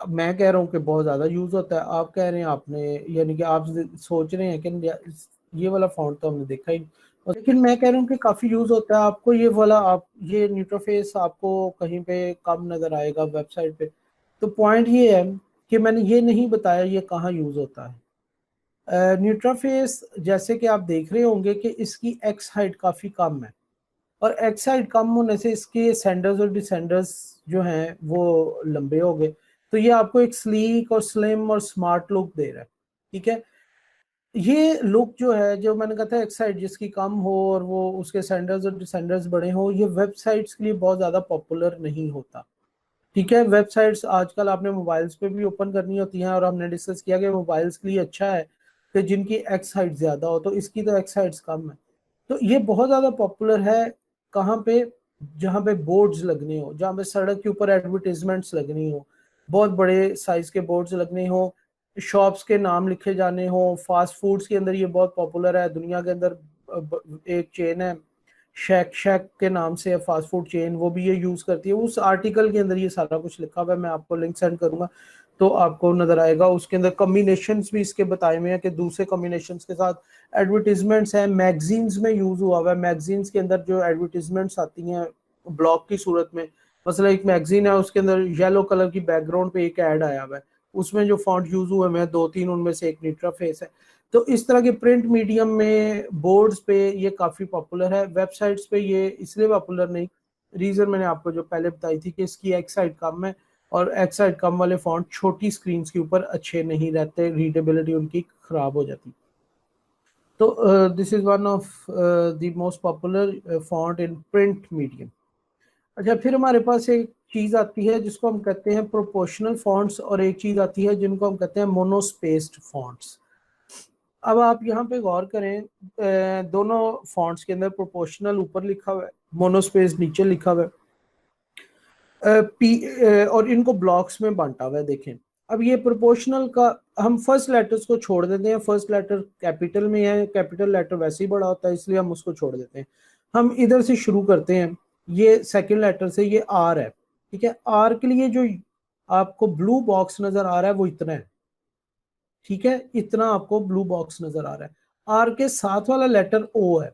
अब मैं कह रहा हूँ कि बहुत ज्यादा यूज होता है, आप कह रहे हैं आपने, यानी कि आप सोच रहे हैं कि ये वाला फॉन्ट तो हमने देखा ही नहीं। लेकिन मैं कह रहा हूँ कि काफी यूज होता है। आपको ये वाला, आप ये न्यूट्रोफेस आपको कहीं पे कम नजर आएगा वेबसाइट पे। तो पॉइंट ये है कि मैंने ये नहीं बताया ये कहाँ यूज होता है। न्यूट्रोफेस जैसे कि आप देख रहे होंगे कि इसकी एक्स हाइट काफी कम है, और एक्स हाइट कम होने से इसके सेंडर्स और डिसेंडर्स जो हैं वो लंबे हो गए। तो ये आपको एक स्लीक और स्लिम और स्मार्ट लुक दे रहा है। ठीक है, ये लुक जो है, जो मैंने कहा था एक्स हाइट जिसकी कम हो और वो उसके सेंडर्स और डिसेंडर्स बड़े हो, ये वेबसाइट्स के लिए बहुत ज्यादा पॉपुलर नहीं होता। ठीक है, वेबसाइट्स आजकल आपने मोबाइल्स पे भी ओपन करनी होती हैं, और हमने डिस्कस किया कि मोबाइल्स के लिए अच्छा है कि जिनकी एक्स हाइट ज्यादा हो, तो इसकी तो एक्स हाइट्स कम है। तो ये बहुत ज्यादा पॉपुलर है कहाँ पे, जहाँ पे बोर्ड्स लगने हो, जहाँ पे सड़क के ऊपर एडवर्टीजमेंट्स लगनी हो, बहुत बड़े साइज के बोर्ड्स लगने हो, शॉप्स के नाम लिखे जाने हो। फास्ट फूड्स के अंदर ये बहुत पॉपुलर है दुनिया के अंदर। एक चेन है शेक शेक के नाम से, फास्ट फूड चेन, वो भी ये यूज करती है। उस आर्टिकल के अंदर ये सारा कुछ लिखा हुआ है, मैं आपको लिंक सेंड करूंगा तो आपको नजर आएगा। उसके अंदर कॉम्बिनेशंस भी इसके बताए हुए हैं कि दूसरे कॉम्बिनेशंस के साथ एडवर्टीजमेंट्स हैं। मैगजीन्स में यूज हुआ हुआ है, मैगजीन्स के अंदर जो एडवर्टीजमेंट्स आती हैं ब्लॉग की सूरत में। मसला एक मैगजीन है, उसके अंदर येलो कलर की बैकग्राउंड पे एक ऐड आया हुआ है, उसमें जो फॉन्ट यूज हुए हैं दो तीन, उनमें से एक न्यूट्रा फेस है। तो इस तरह के प्रिंट मीडियम में बोर्ड्स पे ये काफी पॉपुलर है। वेबसाइट्स पे ये इसलिए पॉपुलर नहीं, रीजन मैंने आपको जो पहले बताई थी कि इसकी एक्स हाइट कम है, और एक्स हाइट कम वाले फॉन्ट छोटी स्क्रीन के ऊपर अच्छे नहीं रहते, रीडेबिलिटी उनकी खराब हो जाती। तो this is one of the most popular font in print medium. अच्छा, फिर हमारे पास एक चीज आती है जिसको हम कहते हैं प्रोपोर्शनल फॉन्ट्स, और एक चीज आती है जिनको हम कहते हैं मोनोस्पेस्ड फॉन्ट्स। अब आप यहाँ पे गौर करें, दोनों फॉन्ट्स के अंदर प्रोपोर्शनल ऊपर लिखा हुआ है, मोनोस्पेस नीचे लिखा हुआ है। और इनको ब्लॉक्स में बांटा हुआ है, देखें। अब ये प्रोपोर्शनल का, हम फर्स्ट लेटर्स को छोड़ देते हैं, फर्स्ट लेटर कैपिटल में है, कैपिटल लेटर वैसे ही बड़ा होता है इसलिए हम उसको छोड़ देते हैं। हम इधर से शुरू करते हैं, ये सेकंड लेटर से, ये आर है। ठीक है, आर के लिए जो आपको ब्लू बॉक्स नजर आ रहा है वो इतना है। ठीक है, इतना आपको ब्लू बॉक्स नजर आ रहा है। आर के साथ वाला लेटर ओ है,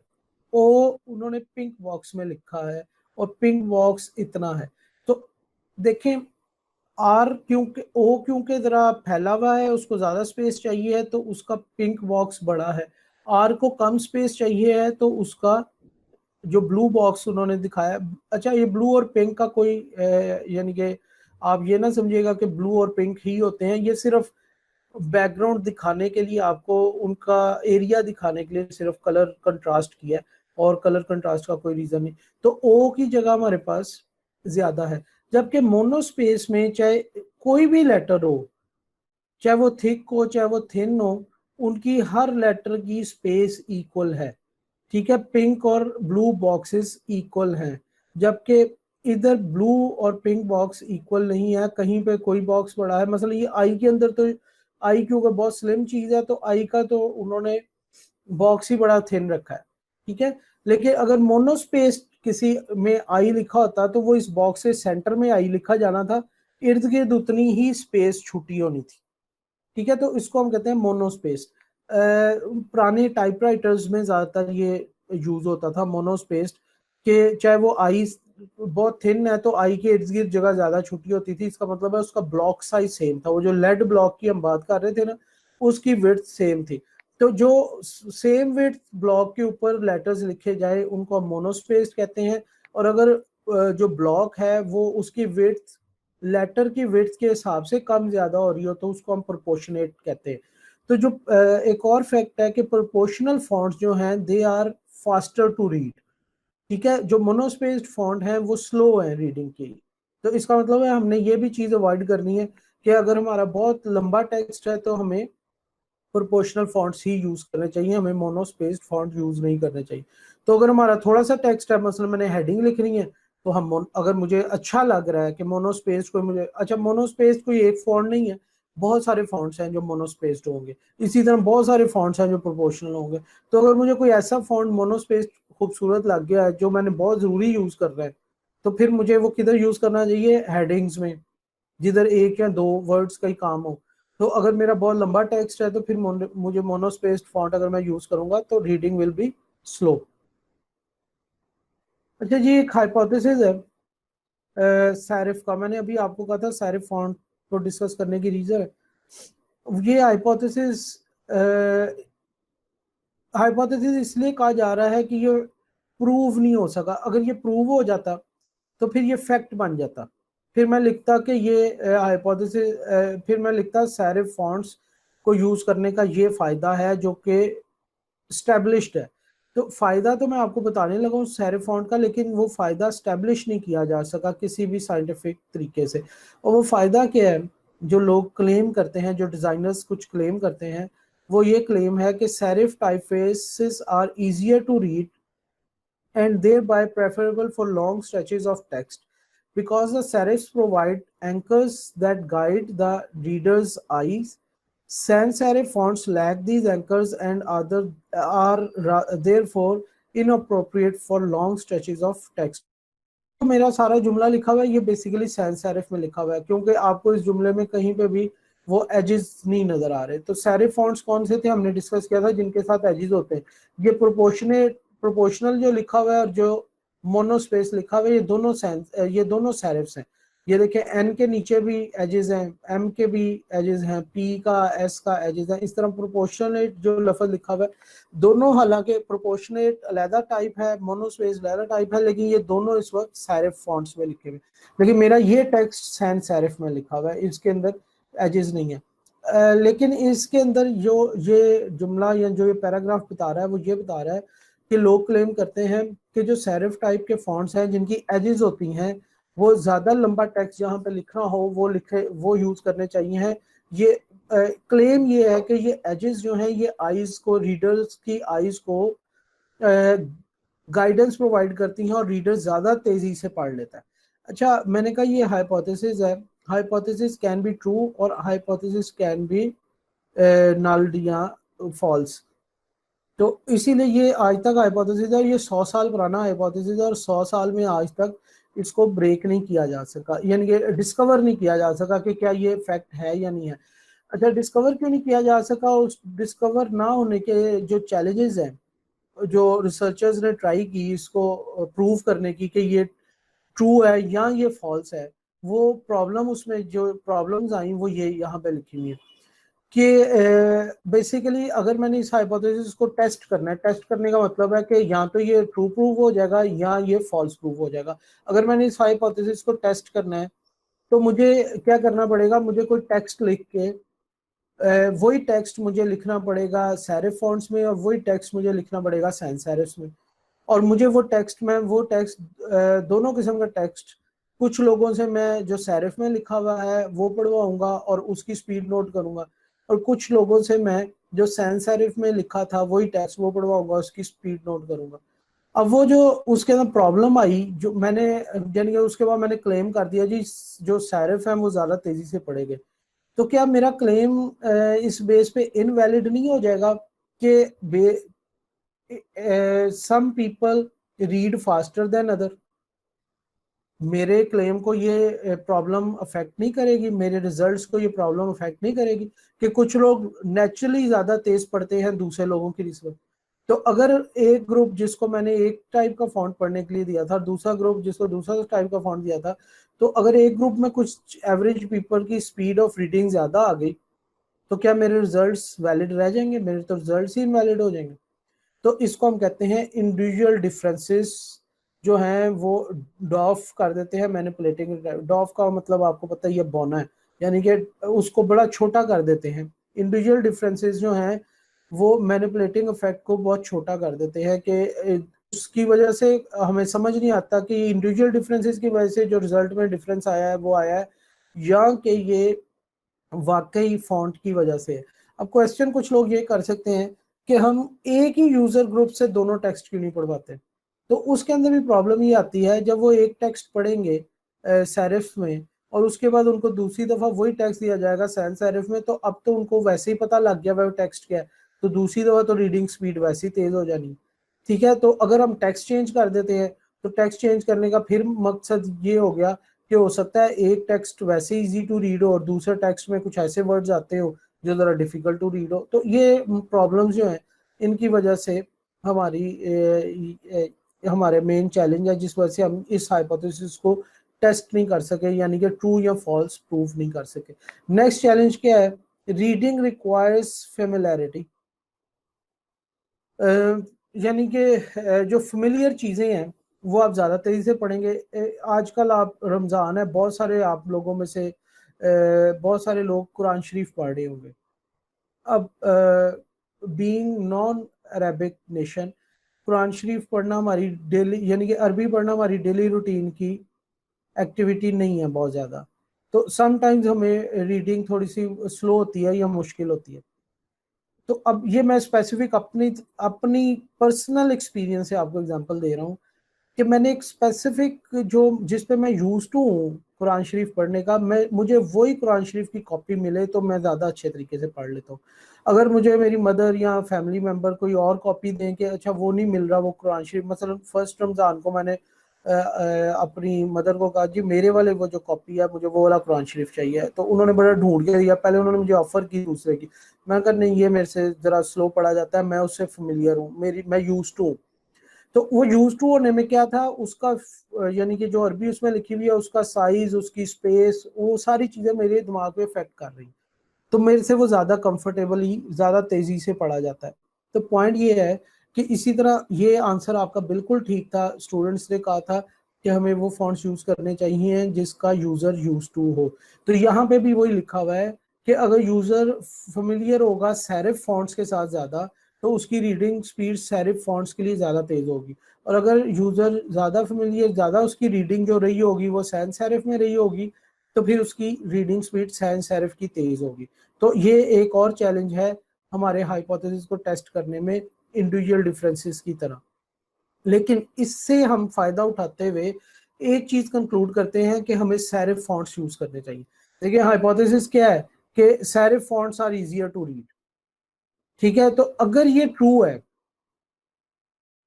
ओ उन्होंने पिंक बॉक्स में लिखा है, और पिंक बॉक्स इतना है। तो देखें, आर क्योंकि ओ क्योंकि जरा फैला हुआ है, उसको ज्यादा स्पेस चाहिए है, तो उसका पिंक बॉक्स बड़ा है। आर को कम स्पेस चाहिए है, तो उसका जो ब्लू बॉक्स उन्होंने दिखाया। अच्छा, ये ब्लू और पिंक का कोई यानी कि आप ये ना समझिएगा कि ब्लू और पिंक ही होते हैं, ये सिर्फ बैकग्राउंड दिखाने के लिए, आपको उनका एरिया दिखाने के लिए सिर्फ कलर कंट्रास्ट किया है, और कलर कंट्रास्ट का कोई रीजन नहीं। तो ओ की जगह हमारे पास ज्यादा है, जबकि मोनोस्पेस में चाहे कोई भी लेटर हो, चाहे वो थिक हो चाहे वो थिन हो, उनकी हर लेटर की स्पेस इक्वल है। ठीक है, पिंक और ब्लू बॉक्सेस इक्वल हैं, जबकि इधर ब्लू और पिंक बॉक्स इक्वल नहीं है, कहीं पे कोई बॉक्स बड़ा है। मतलब ये आई के अंदर तो, आई क्योंकि बहुत स्लिम चीज है, तो आई का तो उन्होंने बॉक्स ही बड़ा थिन रखा है। ठीक है, लेकिन अगर मोनोस्पेस किसी में आई लिखा होता तो वो इस बॉक्स से सेंटर में आई लिखा जाना था, इर्द गिर्द उतनी ही स्पेस छुट्टी होनी थी। ठीक है, तो इसको हम कहते हैं मोनोस्पेस। पुराने टाइपराइटर्स में ज्यादातर ये यूज होता था मोनोस्पेस्ड, कि चाहे वो आई बहुत थिन है तो आई के इर्द गिर्द जगह ज्यादा छुट्टी होती थी, इसका मतलब है उसका ब्लॉक साइज सेम था। वो जो लेड ब्लॉक की हम बात कर रहे थे ना, उसकी विड्थ सेम थी। तो जो सेम विड्थ ब्लॉक के ऊपर लेटर्स लिखे जाए उनको हम मोनोस्पेस्ड कहते हैं। और अगर जो ब्लॉक है वो उसकी विड्थ लेटर की विड्थ के हिसाब से कम ज्यादा हो रही हो, तो उसको हम प्रोपोर्शनेट कहते हैं। तो जो एक और फैक्ट है कि प्रोपोर्शनल फॉन्ट्स जो हैं they are faster to read. ठीक है, जो मोनोस्पेस्ड फॉन्ट है वो स्लो है रीडिंग की। तो इसका मतलब है हमने ये भी चीज अवॉइड करनी है कि अगर हमारा बहुत लंबा टेक्स्ट है तो हमें प्रोपोर्शनल फॉन्ट्स ही यूज करने चाहिए, हमें मोनोस्पेस्ड फॉन्ट यूज नहीं करने चाहिए। तो अगर हमारा थोड़ा सा टेक्स्ट है, मतलब मैंने हेडिंग लिखनी है, तो हम अगर मुझे अच्छा लग रहा है कि मोनोस्पेस्ड कोई मुझे, अच्छा मोनोस्पेस्ड कोई एक फॉन्ट नहीं है, बहुत सारे फॉन्ट्स हैं जो मोनोस्पेस्ड होंगे, इसी तरह बहुत सारे फॉन्ट्स हैं जो प्रोपोर्शनल होंगे। तो अगर मुझे कोई ऐसा फॉन्ट मोनोस्पेस्ड खूबसूरत लग गया है, जो मैंने बहुत ज़रूरी यूज़ कर रहा है, तो फिर मुझे वो किधर यूज़ करना चाहिए? हेडिंग्स में, जिधर एक या दो वर्ड्स का ही काम हो। तो अगर मेरा बहुत लंबा टेक्स्ट है तो फिर मुझे मोनोस्पेस्ड फॉन्ट अगर मैं यूज़ करूंगा तो रीडिंग विल बी स्लो। अच्छा जी, एक हाइपोथेसिस है सैरिफ का, मैंने अभी आपको कहा था सैरिफ फॉन्ट को डिस्कस करने की रीजन है। ये हाइपोथेसिस हाइपोथेसिस इसलिए कहा जा रहा है कि ये प्रूव नहीं हो सका। अगर ये प्रूव हो जाता तो फिर ये फैक्ट बन जाता, फिर मैं लिखता कि ये हाइपोथेसिस, फिर मैं लिखता सैरिफ फॉन्ट्स को यूज करने का ये फायदा है जो कि स्टैब्लिश्ड है। तो फायदा तो मैं आपको बताने लगा हूँ सैरिफ फॉन्ट का, लेकिन वो फायदा स्टैब्लिश नहीं किया जा सका किसी भी साइंटिफिक तरीके से। और वो फायदा क्या है जो लोग क्लेम करते हैं, जो डिजाइनर्स कुछ क्लेम करते हैं, वो ये क्लेम है कि serif typefaces are easier to read and thereby preferable for long stretches of text because the serifs provide anchors that guide the reader's eyes. Sans serif fonts lack these anchors and therefore inappropriate for long stretches of text. तो मेरा सारा जुमला लिखा हुआ है ये basically sans serif में लिखा हुआ है, क्योंकि आपको इस जुमले में कहीं पे भी वो एजेस नहीं नजर आ रहे। तो सेरिफ फॉन्ट्स कौन से थे हमने डिस्कस किया था, जिनके साथ एजेस होते हैं। ये प्रोपोर्शनल जो लिखा हुआ है और जो मोनोस्पेस लिखा हुआ है, ये दोनों सेरिफ्स हैं। ये देखें, एन के नीचे भी एजेस हैं, एम के भी एजेस हैं, पी का, एस का एजेस है। इस तरह प्रोपोर्शनेट जो लफ्ज लिखा हुआ है, दोनों हालांकि प्रोपोर्शनेट अलहदा टाइप है, मोनोस्पेस अलहदा टाइप है, लेकिन ये दोनों इस वक्त सैरिफ फॉन्ट्स में लिखे हुए। लेकिन मेरा ये टेक्स्ट सैंस सैरिफ में लिखा हुआ है, इसके अंदर एजेस नहीं है। लेकिन इसके अंदर जो ये जुमला या जो ये पैराग्राफ बता रहा है वो ये बता रहा है कि लोग क्लेम करते हैं कि जो सैरिफ टाइप के फॉन्ट्स हैं जिनकी एजेस होती हैं, वो ज्यादा लंबा टेक्स्ट जहाँ पे लिखना हो वो यूज करने चाहिए हैं। ये क्लेम ये है कि ये एजेस जो हैं ये आईज को, रीडर्स की आईज को गाइडेंस प्रोवाइड करती हैं और रीडर ज्यादा तेजी से पढ़ लेता है। अच्छा, मैंने कहा ये हाइपोथेसिस है। हाइपोथेसिस कैन बी ट्रू और हाइपोथेसिस कैन बी नल्ड या फॉल्स। तो इसीलिए ये आज तक हाइपोथेसिस है, ये 100 साल पुराना हाइपोथेसिस है और 100 साल में आज तक इसको ब्रेक नहीं किया जा सका, यानी कि डिस्कवर नहीं किया जा सका कि क्या ये फैक्ट है या नहीं है। अच्छा, डिस्कवर क्यों नहीं किया जा सका? उस डिस्कवर ना होने के जो चैलेंजेस हैं, जो रिसर्चर्स ने ट्राई की इसको प्रूव करने की कि ये ट्रू है या ये फॉल्स है, वो प्रॉब्लम, उसमें जो प्रॉब्लम्स आई वो ये यहाँ पे लिखी हुई है कि बेसिकली अगर मैंने इस हाइपोथेसिस को टेस्ट करना है, टेस्ट करने का मतलब है कि या तो ये ट्रू प्रूव हो जाएगा या ये फॉल्स प्रूव हो जाएगा। अगर मैंने इस हाइपोथेसिस को टेस्ट करना है तो मुझे क्या करना पड़ेगा? मुझे कोई टेक्स्ट लिख के वही टेक्स्ट मुझे लिखना पड़ेगा सैरिफ फॉन्ट्स में और वही टेक्स्ट मुझे लिखना पड़ेगा सैंस सेरिफ में। और मुझे वो टेक्स्ट दोनों किस्म का टेक्स्ट कुछ लोगों से मैं जो सैरिफ में लिखा हुआ है वो पढ़वाऊंगा और उसकी स्पीड नोट करूंगा, और कुछ लोगों से मैं जो सैंस सेरिफ में लिखा था वही टेक्स्ट वो पढ़वाऊंगा, उसकी स्पीड नोट करूंगा। अब वो जो उसके अंदर प्रॉब्लम आई, जो मैंने यानी कि उसके बाद मैंने क्लेम कर दिया जी जो सैरिफ है वो ज्यादा तेजी से पढ़ेंगे, तो क्या मेरा क्लेम इस बेस पे इनवैलिड नहीं हो जाएगा कि some people read faster than other? मेरे क्लेम को ये प्रॉब्लम अफेक्ट नहीं करेगी, मेरे रिजल्ट्स को ये प्रॉब्लम अफेक्ट नहीं करेगी कि कुछ लोग नेचुरली ज्यादा तेज पढ़ते हैं दूसरे लोगों की निस्बत? तो अगर एक ग्रुप जिसको मैंने एक टाइप का फॉन्ट पढ़ने के लिए दिया था, दूसरा ग्रुप जिसको दूसरा टाइप का फॉन्ट दिया था, तो अगर एक ग्रुप में कुछ एवरेज पीपल की स्पीड ऑफ रीडिंग ज्यादा आ गई तो क्या मेरे रिजल्ट्स वैलिड रह जाएंगे? मेरे तो रिजल्ट्स ही इनवैलिड हो जाएंगे। तो इसको हम कहते हैं इंडिविजुअल डिफरेंसेस जो हैं वो डॉफ कर देते हैं मैनिपुलेटिंग। डॉफ का मतलब आपको पता ही है, बोना है, यानी कि उसको बड़ा छोटा कर देते हैं। इंडिविजुअल डिफरेंसेस जो हैं वो मैनिपुलेटिंग इफेक्ट को बहुत छोटा कर देते हैं कि उसकी वजह से हमें समझ नहीं आता कि इंडिविजुअल डिफरेंसेस की वजह से जो रिजल्ट में डिफरेंस आया है वो आया है या कि ये वाकई फॉन्ट की वजह से है। अब क्वेश्चन कुछ लोग ये कर सकते हैं कि हम एक ही यूजर ग्रुप से दोनों टेक्स्ट क्यों नहीं पढ़वाते? तो उसके अंदर भी प्रॉब्लम ये आती है, जब वो एक टेक्स्ट पढ़ेंगे सेरिफ में और उसके बाद उनको दूसरी दफा वही टेक्स्ट दिया जाएगा सैंस सेरिफ में, तो अब तो उनको वैसे ही पता लग गया वो टेक्स्ट क्या है, तो दूसरी दफा तो रीडिंग स्पीड वैसे ही तेज हो जानी। ठीक है, तो अगर हम टेक्स्ट चेंज कर देते हैं तो टेक्स्ट चेंज करने का फिर मकसद ये हो गया कि हो सकता है एक टेक्स्ट वैसे इजी टू रीड हो और दूसरे टेक्स्ट में कुछ ऐसे वर्ड्स आते हो जो ज़रा डिफिकल्ट टू रीड हो। तो ये प्रॉब्लम्स जो हैं इनकी वजह से हमारी हमारे मेन चैलेंज है, जिस वजह से हम इस हाइपोथेसिस को टेस्ट नहीं कर सके, यानी कि ट्रू या फॉल्स प्रूव नहीं कर सके। नेक्स्ट चैलेंज क्या है? रीडिंग रिक्वायर्स फेमिलैरिटी, यानी कि जो फेमिलियर चीज़ें हैं वो आप ज़्यादा तेज़ी से पढ़ेंगे। आजकल आप रमज़ान है, बहुत सारे आप लोगों में से बहुत सारे लोग कुरान शरीफ पढ़ रहे होंगे। अब being non Arabic nation, Quran शरीफ पढ़ना हमारी डेली, यानी कि अरबी पढ़ना हमारी डेली रूटीन की एक्टिविटी नहीं है बहुत ज़्यादा। तो समटाइम्स हमें रीडिंग थोड़ी सी स्लो होती है या मुश्किल होती है। तो अब ये मैं स्पेसिफिक अपनी अपनी पर्सनल एक्सपीरियंस से आपको एग्जांपल दे रहा हूँ कि मैंने एक स्पेसिफिक जो जिस पे मैं यूज टू हूँ कुरान शरीफ पढ़ने का, मैं मुझे वही कुरान शरीफ की कॉपी मिले तो मैं ज़्यादा अच्छे तरीके से पढ़ लेता हूँ। अगर मुझे मेरी मदर या फैमिली मेम्बर कोई और कॉपी दें कि अच्छा वो नहीं मिल रहा वो कुरान शरीफ, मतलब फर्स्ट रमज़ान को मैंने अपनी मदर को कहा जी मेरे वाले वो जो कॉपी है मुझे वो वाला कुरान शरीफ चाहिए, तो उन्होंने बड़ा ढूंढ के दिया। पहले उन्होंने मुझे ऑफर की दूसरे की, मैं कहा नहीं ये मेरे से ज़रा स्लो पढ़ा जाता है, मैं उससे फेमिलियर हूँ, मेरी मैं यूज टू हूँ। तो वो यूज टू होने में क्या था उसका, यानी कि जो अरबी उसमें लिखी हुई है उसका साइज, उसकी स्पेस, वो सारी चीजें मेरे दिमाग पे इफेक्ट कर रही, तो मेरे से वो ज्यादा कंफर्टेबली ज्यादा तेजी से पढ़ा जाता है। तो पॉइंट ये है कि इसी तरह ये आंसर आपका बिल्कुल ठीक था। स्टूडेंट्स ने कहा था कि हमें वो फॉन्ट्स यूज करने चाहिए जिसका यूजर यूज टू हो। तो यहाँ पे भी वही लिखा हुआ है कि अगर यूजर फेमिलियर होगा सेरिफ फॉन्ट्स के साथ ज्यादा, तो उसकी रीडिंग स्पीड सेरिफ फॉन्ट्स के लिए ज्यादा तेज होगी। और अगर यूजर ज्यादा फेमिलियर, ज्यादा उसकी रीडिंग जो रही होगी वो सैंस सेरिफ में रही होगी, तो फिर उसकी रीडिंग स्पीड सैंस सेरिफ की तेज होगी। तो ये एक और चैलेंज है हमारे हाइपोथेसिस को टेस्ट करने में, इंडिविजुअल डिफरेंसेस की तरह। लेकिन इससे हम फायदा उठाते हुए एक चीज कंक्लूड करते हैं कि हमें सेरिफ फॉन्ट्स यूज करने चाहिए। देखिए हाइपोथेसिस क्या है कि serif fonts are easier to read. ठीक है, तो अगर ये ट्रू है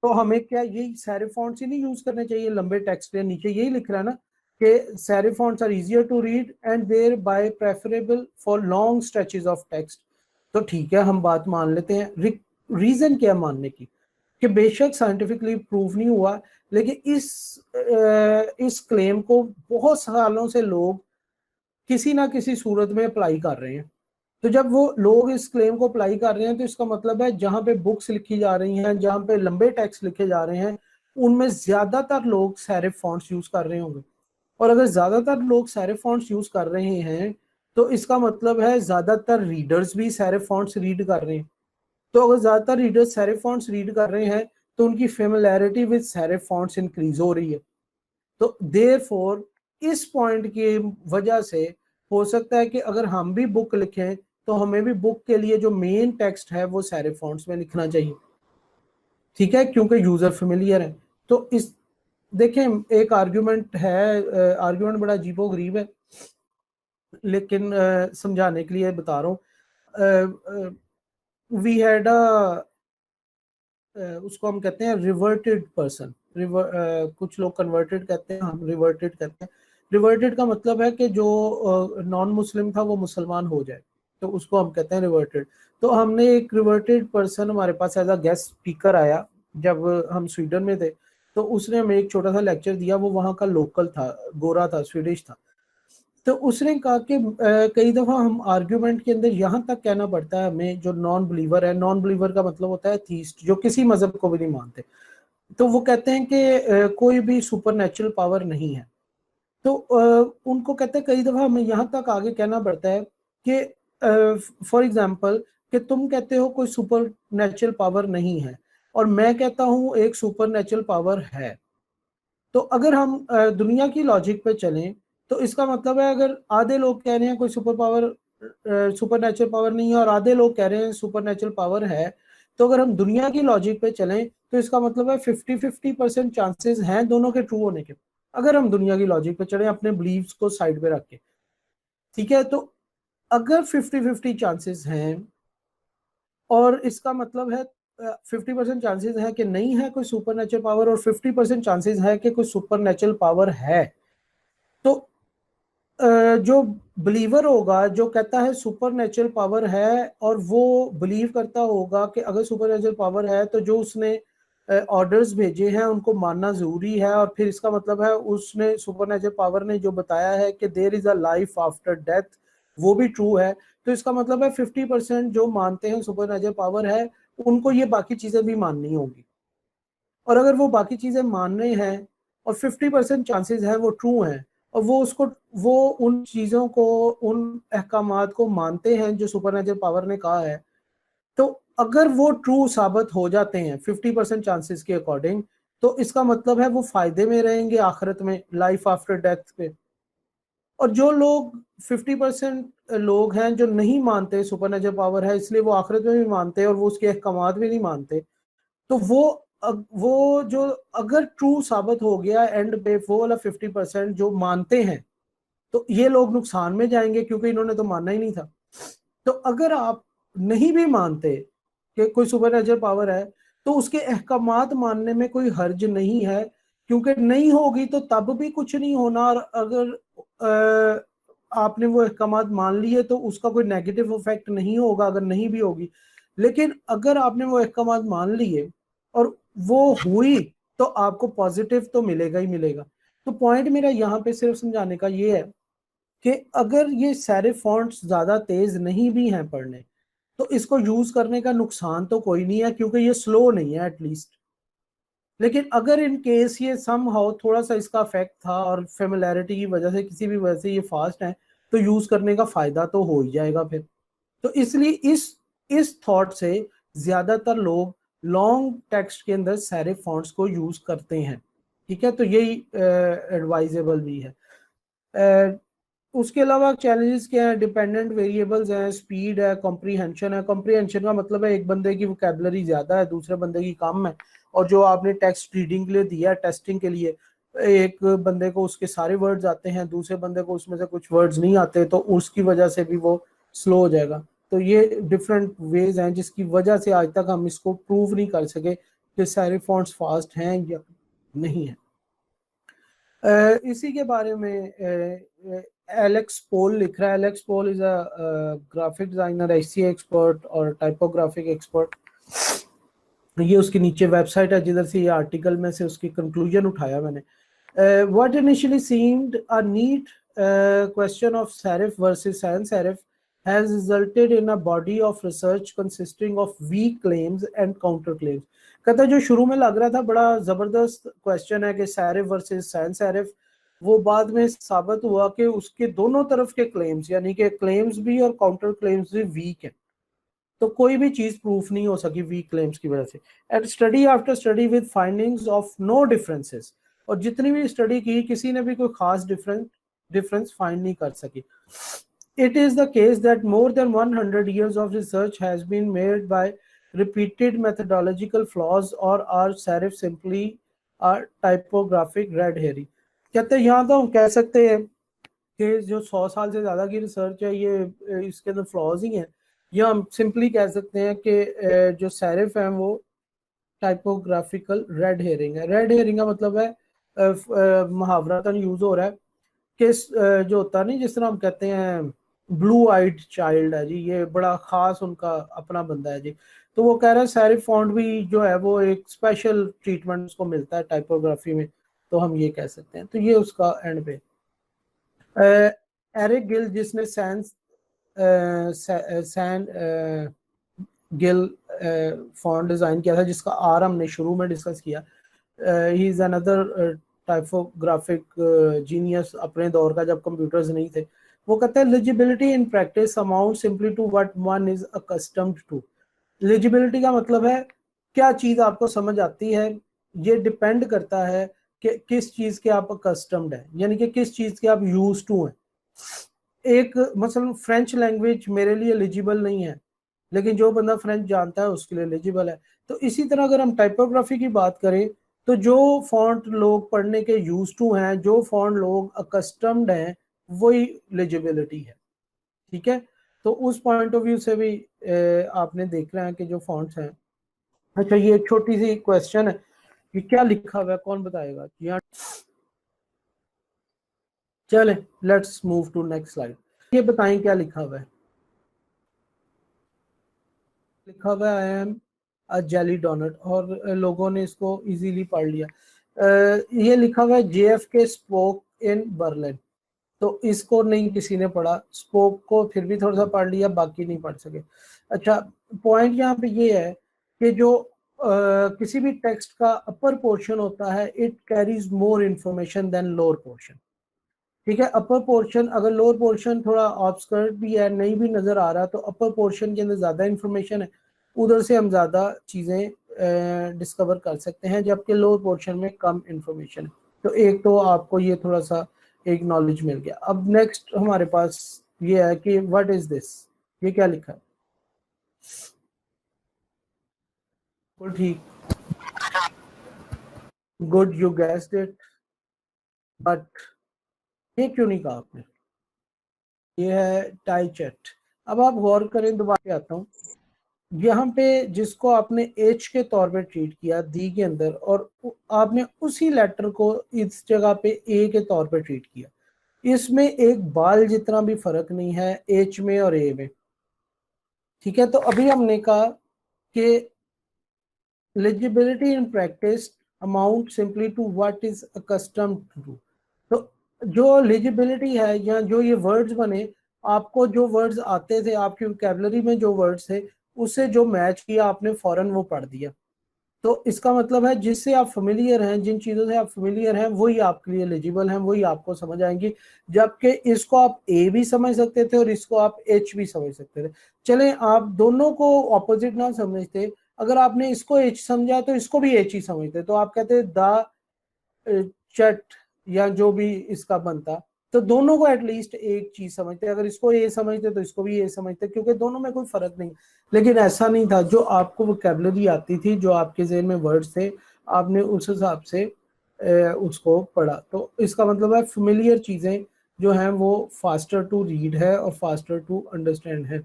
तो हमें क्या यही सेरिफ फॉन्ट्स ही नहीं यूज करने चाहिए लंबे टेक्स्ट के नीचे? यही लिख रहा है ना कि serif fonts are easier to read and thereby preferable for long stretches of text. तो ठीक है, हम बात मान लेते हैं। रीजन क्या मानने की कि बेशक साइंटिफिकली प्रूव नहीं हुआ, लेकिन इस क्लेम को बहुत सालों से लोग किसी ना किसी सूरत में अप्लाई कर रहे हैं। तो जब वो लोग इस क्लेम को अप्लाई कर रहे हैं तो इसका मतलब है जहां पे बुक्स लिखी जा रही हैं, जहां पे लंबे टेक्स्ट लिखे जा रहे हैं, उनमें ज्यादातर लोग सेरिफ फॉन्ट्स यूज कर रहे होंगे। और अगर ज्यादातर लोग सेरिफ फॉन्ट्स यूज कर रहे हैं तो इसका मतलब है ज्यादातर रीडर्स भी सेरिफ फॉन्ट्स रीड कर रहे हैं। तो अगर ज्यादातर रीडर्स सेरिफ फॉन्ट्स रीड कर रहे हैं तो उनकी familiarity with serif fonts increase हो रही है। तो देयरफॉर इस पॉइंट की वजह से हो सकता है कि अगर हम भी बुक लिखें तो हमें भी बुक के लिए जो मेन टेक्स्ट है वो सेरिफ फॉन्ट्स में लिखना चाहिए। ठीक है, क्योंकि यूजर फेमिलियर है। तो इस देखें एक आर्ग्यूमेंट है, आर्ग्यूमेंट बड़ा अजीबो गरीब है, लेकिन समझाने के लिए बता रहा हूँ। वी हैड अ, उसको हम कहते हैं रिवर्टेड पर्सन। कुछ लोग कन्वर्टेड कहते हैं, हम रिवर्टेड कहते हैं। रिवर्टेड का मतलब है कि जो नॉन मुस्लिम था वो मुसलमान हो जाए, तो उसको हम कहते हैं रिवर्टेड। तो हमने एक रिवर्टेड पर्सन हमारे पास एज अ गेस्ट स्पीकर आया जब हम स्वीडन में थे। तो उसने हमें एक छोटा सा लेक्चर दिया, वो वहाँ का लोकल था, गोरा था, स्वीडिश था। तो उसने कहा कि कई दफा हम आर्ग्यूमेंट के अंदर यहाँ तक कहना पड़ता है हमें, जो नॉन बिलीवर है, नॉन बिलीवर का मतलब होता है थीस्ट, जो किसी मजहब को भी नहीं मानते, तो वो कहते हैं कि कोई भी सुपर नेचुरल पावर नहीं है। तो उनको कहते हैं कई दफा हमें यहाँ तक आगे कहना पड़ता है कि फॉर एग्जाम्पल कि तुम कहते हो कोई सुपर नेचुरल पावर नहीं है और मैं कहता हूँ एक सुपर नेचुरल पावर है। तो अगर हम दुनिया की लॉजिक पे चलें तो इसका मतलब है अगर आधे लोग कह रहे हैं कोई सुपर नेचुरल पावर नहीं है और आधे लोग कह रहे हैं सुपर नेचुरल पावर है, तो अगर हम दुनिया की लॉजिक पे चलें तो इसका मतलब है 50-50% चांसेस हैं दोनों के ट्रू होने के। अगर हम दुनिया की लॉजिक पे चलें अपने बिलीव्स को साइड पे रख के, ठीक है, तो अगर 50-50 चांसेस हैं और इसका मतलब है 50% चांसेस है कि नहीं है कोई सुपर नेचुरल पावर और 50% चांसेस है कि कोई सुपर नेचुरल पावर है। तो जो बिलीवर होगा, जो कहता है सुपर नेचुरल पावर है और वो बिलीव करता होगा कि अगर सुपर नेचुरल पावर है तो जो उसने ऑर्डर्स भेजे हैं उनको मानना जरूरी है, और फिर इसका मतलब है उसने सुपर नेचुरल पावर ने जो बताया है कि there is a life after death, वो भी ट्रू है। तो इसका मतलब है 50% जो मानते हैं सुपर नेचुरल पावर है उनको ये बाकी चीजें भी माननी होगी। और अगर वो बाकी चीजें मान रहे हैं और 50% चांसेस हैं वो ट्रू हैं, और वो उसको, वो उन चीजों को, उन अहकामात को मानते हैं जो सुपरनेचुरल पावर ने कहा है, तो अगर वो ट्रू साबित हो जाते हैं 50% चांसेस के अकॉर्डिंग, तो इसका मतलब है वो फायदे में रहेंगे आखिरत में, लाइफ आफ्टर डेथ पे। और जो लोग 50% लोग हैं जो नहीं मानते सुपरनेचुरल पावर है, इसलिए वो आखिरत में भी मानते हैं और वो उसके अहकामात भी नहीं मानते, तो वो जो अगर ट्रू साबित हो गया एंड पे, वो वाला 50% जो मानते हैं, तो ये लोग नुकसान में जाएंगे क्योंकि इन्होंने तो मानना ही नहीं था। तो अगर आप नहीं भी मानते कि कोई सुपर नेचुरल पावर है, तो उसके अहकामात मानने में कोई हर्ज नहीं है, क्योंकि नहीं होगी तो तब भी कुछ नहीं होना, और अगर आपने वो अहकामात मान लिए तो उसका कोई नेगेटिव इफेक्ट नहीं होगा अगर नहीं भी होगी। लेकिन अगर आपने वो अहकामात मान लिए और वो हुई, तो आपको पॉजिटिव तो मिलेगा ही मिलेगा। तो पॉइंट मेरा यहाँ पे सिर्फ समझाने का ये है कि अगर ये सारे फॉन्ट्स ज्यादा तेज नहीं भी हैं पढ़ने, तो इसको यूज करने का नुकसान तो कोई नहीं है क्योंकि ये स्लो नहीं है एटलीस्ट। लेकिन अगर इन केस ये सम हाउ थोड़ा सा इसका इफेक्ट था और फेमिलैरिटी की वजह से, किसी भी वजह से ये फास्ट है, तो यूज करने का फायदा तो हो ही जाएगा फिर। तो इसलिए इस थॉट से ज्यादातर लोग लॉन्ग टेक्स्ट के अंदर सारे फॉन्ट्स को यूज करते हैं। ठीक है, तो यही एडवाइजेबल भी है। उसके अलावा चैलेंजेस क्या है? डिपेंडेंट वेरिएबल्स हैं, स्पीड है, कॉम्प्रीहेंशन है। कॉम्प्रीहेंशन का मतलब है एक बंदे की वोकैबुलरी ज्यादा है, दूसरे बंदे की कम है, और जो आपने टेक्स्ट रीडिंग के लिए दिया है, टेस्टिंग के लिए, एक बंदे को उसके सारे वर्ड्स आते हैं, दूसरे बंदे को उसमें से कुछ वर्ड्स नहीं आते, तो उसकी वजह से भी वो स्लो हो जाएगा। तो ये डिफरेंट वेज हैं जिसकी वजह से आज तक हम इसको प्रूव नहीं कर सके कि सारे फॉन्ट्स फास्ट हैं या नहीं है। इसी के बारे में एलेक्स पोल लिख रहा है। Alex Poole is a graphic designer, HC expert और टाइपोग्राफिक एक्सपर्ट। ये उसके नीचे वेबसाइट है जिधर से ये आर्टिकल में से उसकी कंक्लूजन उठाया मैंने। What initially seemed a neat question of serif versus sans serif has resulted in a body of research consisting of weak claims and counter claims। कहता है जो शुरू में लग रहा था बड़ा जबरदस्त क्वेश्चन है कि serif versus sans serif, वो बाद में साबित हुआ कि उसके दोनों तरफ के क्लेम्स, यानी कि क्लेम्स भी और काउंटर क्लेम्स भी वीक है। तो कोई भी चीज प्रूफ नहीं हो सकी वीक क्लेम्स की वजह से। And study after study with findings of no differences, और जितनी भी स्टडी की किसी ने भी कोई खास डिफरेंस फाइंड नहीं कर सकी। It is the case that more than 100 years of research has been made by repeated methodological flaws, or are serif simply a typographic red herring। कहते हैं यहाँ तो हम कह सकते हैं कि जो 100 साल से ज्यादा की रिसर्च है ये इसके अंदर फ्लॉज ही हैं, या हम सिंपली कह सकते हैं कि जो सेरिफ है वो टाइपोग्राफिकल रेड हेरिंग है। रेड हेरिंग का मतलब है मुहावरतन यूज हो रहा है कि जो होता है नहीं, जिस तरह हम कहते हैं ब्लू आइड चाइल्ड है जी, ये बड़ा खास उनका अपना बंदा है जी। तो वो कह रहा है सेरिफ फॉन्ट भी जो है वो एक स्पेशल ट्रीटमेंट उसको मिलता है टाइपोग्राफी में, तो हम ये कह सकते हैं। तो ये उसका एंड पे एरिक गिल, जिसने सैन गिल फॉन्ट डिजाइन किया था, जिसका आर हमने शुरू में डिस्कस किया। He is another typographic genius अपने दौर का, जब कंप्यूटर्स नहीं थे। वो कहते हैं legibility in practice amount simply to what one is accustomed to. Legibility का मतलब है क्या चीज आपको समझ आती है, ये डिपेंड करता है कि किस चीज के आप अकस्टम्ड है, यानी कि किस चीज के आप यूज टू हैं। एक मसलन फ्रेंच लैंग्वेज मेरे लिए एलिजिबल नहीं है, लेकिन जो बंदा फ्रेंच जानता है उसके लिए एलिजिबल है। तो इसी तरह अगर हम टाइपोग्राफी की बात करें, तो जो फॉन्ट लोग पढ़ने के यूज टू हैं, जो फॉन्ट लोग अकस्टम्ड हैं, वही एलिजिबिलिटी है। ठीक है, तो उस पॉइंट ऑफ व्यू से भी आपने देखना है कि जो फॉन्ट्स हैं अच्छा, ये एक छोटी सी क्वेश्चन है, ये क्या लिखा हुआ है, कौन बताएगा? यहाँ चले, let's move to next slide. ये बताएं क्या लिखा हुआ है। लिखा हुआ है I am a jelly doughnut, और लोगों ने इसको इजीली पढ़ लिया। ये लिखा हुआ है JFK स्पोक इन बर्लिन, तो इसको नहीं किसी ने पढ़ा। स्पोक को फिर भी थोड़ा सा पढ़ लिया, बाकी नहीं पढ़ सके। अच्छा, पॉइंट यहाँ पे ये है कि जो किसी भी टेक्स्ट का अपर पोर्शन होता है, it carries more information than lower portion. ठीक है, अपर पोर्शन, अगर लोअर पोर्शन थोड़ा ऑब्सकर्ट भी है, नहीं भी नजर आ रहा, तो अपर पोर्शन के अंदर ज्यादा इंफॉर्मेशन है, उधर से हम ज्यादा चीजें डिस्कवर कर सकते हैं, जबकि लोअर पोर्शन में कम इंफॉर्मेशन है। तो एक तो आपको ये थोड़ा सा एक नॉलेज मिल गया। अब नेक्स्ट हमारे पास ये है कि व्हाट इज दिस, ये क्या लिखा है? बिल्कुल ठीक, good, you guessed it, but ये क्यों नहीं कहा आपने? ये है टाई चैट। अब आप गौर करें, दोबारा पे आता हूँ, यहाँ पे जिसको आपने एच के तौर पे ट्रीट किया दी के अंदर, और आपने उसी लेटर को इस जगह पे ए के तौर पे ट्रीट किया, इसमें एक बाल जितना भी फर्क नहीं है एच में और ए में। ठीक है, तो अभी हमने कहा कि legibility in practice amount simply to what is accustomed to। तो जो legibility है, या जो ये वर्ड्स बने, आपको जो वर्ड्स आते थे, आपकी वोकैबुलरी में जो वर्ड्स थे, उससे जो मैच किया आपने फौरन वो पढ़ दिया। तो इसका मतलब है जिससे आप फेमिलियर हैं, जिन चीजों से आप फेमिलियर हैं, वही आपके लिए एलिजिबल हैं, वही आपको समझ आएंगी। जबकि इसको आप ए भी समझ सकते थे और इसको आप एच भी समझ सकते थे। चले, आप दोनों को ऑपोजिट ना समझते, अगर आपने इसको एच समझा तो इसको भी एच ही समझते, तो आप कहते द चट, या जो भी इसका बनता, तो दोनों को एटलीस्ट एक चीज समझते। अगर इसको ए समझते तो इसको भी ए समझते, क्योंकि दोनों में कोई फर्क नहीं। लेकिन ऐसा नहीं था, जो आपको वोकैबुलरी आती थी, जो आपके ज़हन में वर्ड्स थे, आपने उस हिसाब से उसको पढ़ा। तो इसका मतलब है फेमिलियर चीजें जो हैं वो फास्टर टू रीड है और फास्टर टू अंडरस्टैंड है।